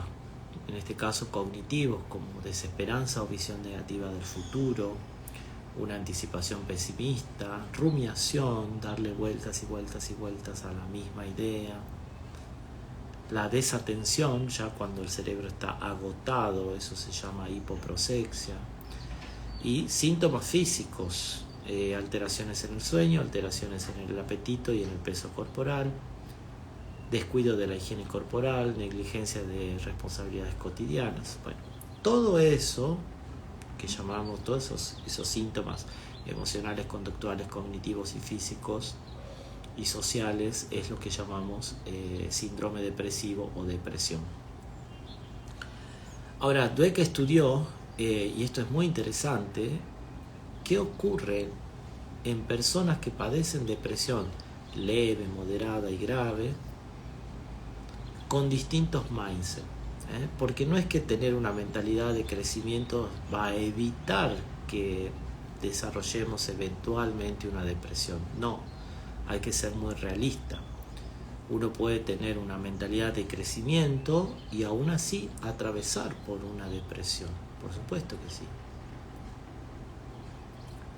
en este caso cognitivos, como desesperanza o visión negativa del futuro, una anticipación pesimista, rumiación, darle vueltas y vueltas y vueltas a la misma idea, la desatención, ya cuando el cerebro está agotado, eso se llama hipoprosexia, y síntomas físicos, alteraciones en el sueño, alteraciones en el apetito y en el peso corporal, descuido de la higiene corporal, negligencia de responsabilidades cotidianas. Bueno, todo eso que llamamos, todos esos síntomas emocionales, conductuales, cognitivos y físicos y sociales, es lo que llamamos síndrome depresivo o depresión. Ahora, Dweck estudió, y esto es muy interesante, qué ocurre en personas que padecen depresión leve, moderada y grave, con distintos mindsets. Porque no es que tener una mentalidad de crecimiento va a evitar que desarrollemos eventualmente una depresión. No, hay que ser muy realista. Uno puede tener una mentalidad de crecimiento y aún así atravesar por una depresión, por supuesto que sí.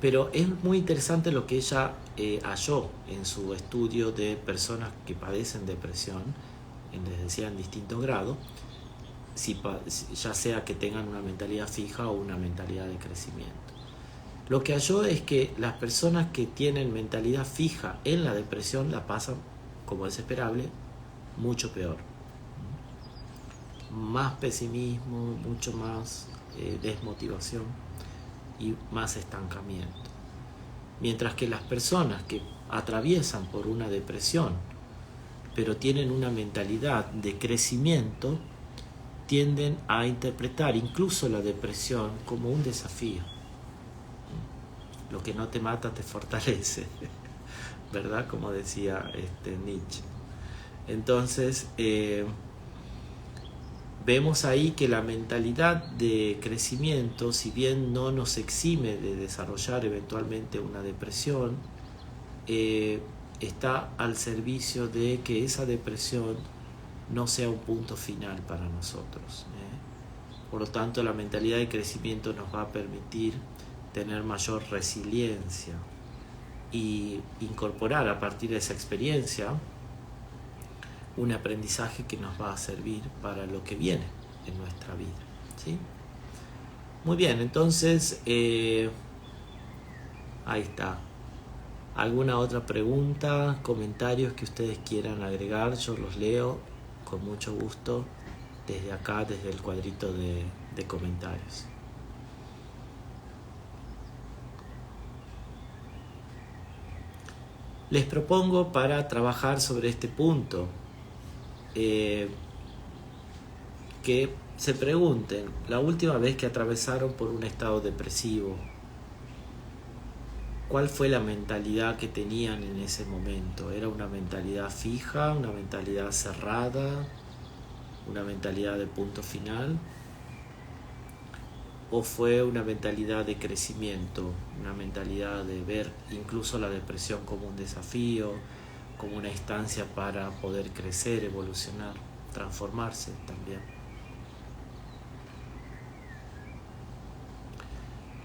Pero es muy interesante lo que ella halló en su estudio de personas que padecen depresión, les decía en distintos grados, ya sea que tengan una mentalidad fija o una mentalidad de crecimiento. Lo que halló es que las personas que tienen mentalidad fija en la depresión la pasan, como es esperable, mucho peor. Más pesimismo, mucho más desmotivación y más estancamiento. Mientras que las personas que atraviesan por una depresión, pero tienen una mentalidad de crecimiento, tienden a interpretar incluso la depresión como un desafío. Lo que no te mata te fortalece, ¿verdad? Como decía Nietzsche. Entonces, vemos ahí que la mentalidad de crecimiento, si bien no nos exime de desarrollar eventualmente una depresión, está al servicio de que esa depresión no sea un punto final para nosotros. Por lo tanto, la mentalidad de crecimiento nos va a permitir tener mayor resiliencia y incorporar a partir de esa experiencia un aprendizaje que nos va a servir para lo que viene en nuestra vida, ¿sí? Muy bien, entonces ahí está. ¿Alguna otra pregunta, comentarios que ustedes quieran agregar? Yo los leo con mucho gusto desde acá, desde el cuadrito de comentarios. Les propongo para trabajar sobre este punto que se pregunten la última vez que atravesaron por un estado depresivo, ¿cuál fue la mentalidad que tenían en ese momento? ¿Era una mentalidad fija, una mentalidad cerrada, una mentalidad de punto final? ¿O fue una mentalidad de crecimiento, una mentalidad de ver incluso la depresión como un desafío, como una instancia para poder crecer, evolucionar, transformarse también?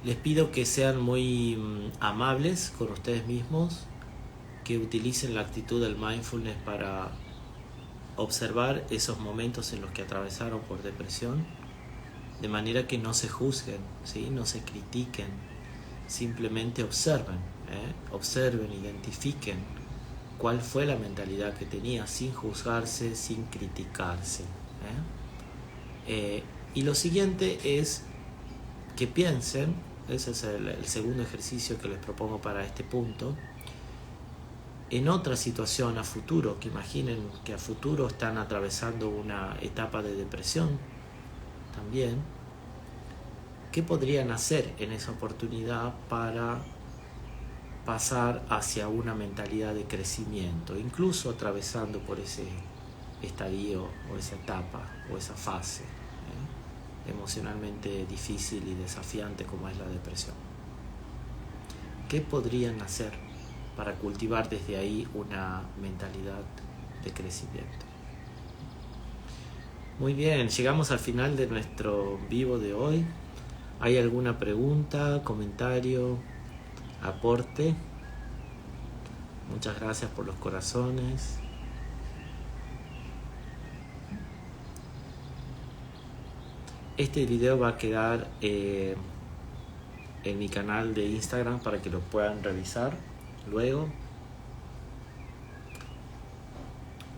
Les pido que sean muy amables con ustedes mismos, que utilicen la actitud del mindfulness para observar esos momentos en los que atravesaron por depresión, de manera que no se juzguen, ¿sí? No se critiquen, simplemente observen, observen, identifiquen cuál fue la mentalidad que tenía, sin juzgarse, sin criticarse. Y lo siguiente es que piensen, ese es el segundo ejercicio que les propongo para este punto, en otra situación a futuro, que imaginen que a futuro están atravesando una etapa de depresión también. ¿Qué podrían hacer en esa oportunidad para pasar hacia una mentalidad de crecimiento, incluso atravesando por ese estadio o esa etapa o esa fase emocionalmente difícil y desafiante como es la depresión? ¿Qué podrían hacer para cultivar desde ahí una mentalidad de crecimiento? Muy bien, llegamos al final de nuestro vivo de hoy. ¿Hay alguna pregunta, comentario, aporte? Muchas gracias por los corazones. Este video va a quedar en mi canal de Instagram para que lo puedan revisar luego.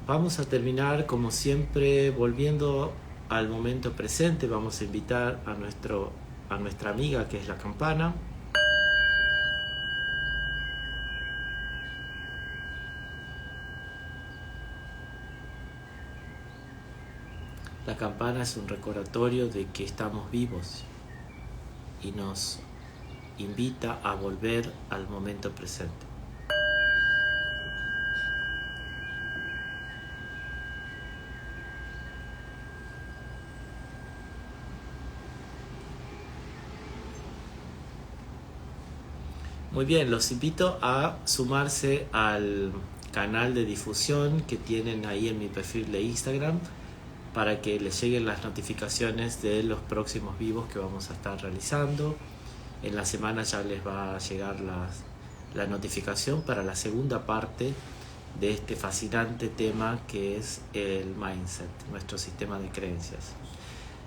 Vamos a terminar como siempre volviendo al momento presente. Vamos a invitar a nuestra amiga, que es la campana. La campana es un recordatorio de que estamos vivos y nos invita a volver al momento presente. Muy bien, los invito a sumarse al canal de difusión que tienen ahí en mi perfil de Instagram para que les lleguen las notificaciones de los próximos vivos que vamos a estar realizando. En la semana ya les va a llegar la notificación para la segunda parte de este fascinante tema que es el mindset, nuestro sistema de creencias.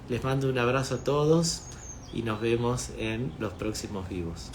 Les mando un abrazo a todos y nos vemos en los próximos vivos.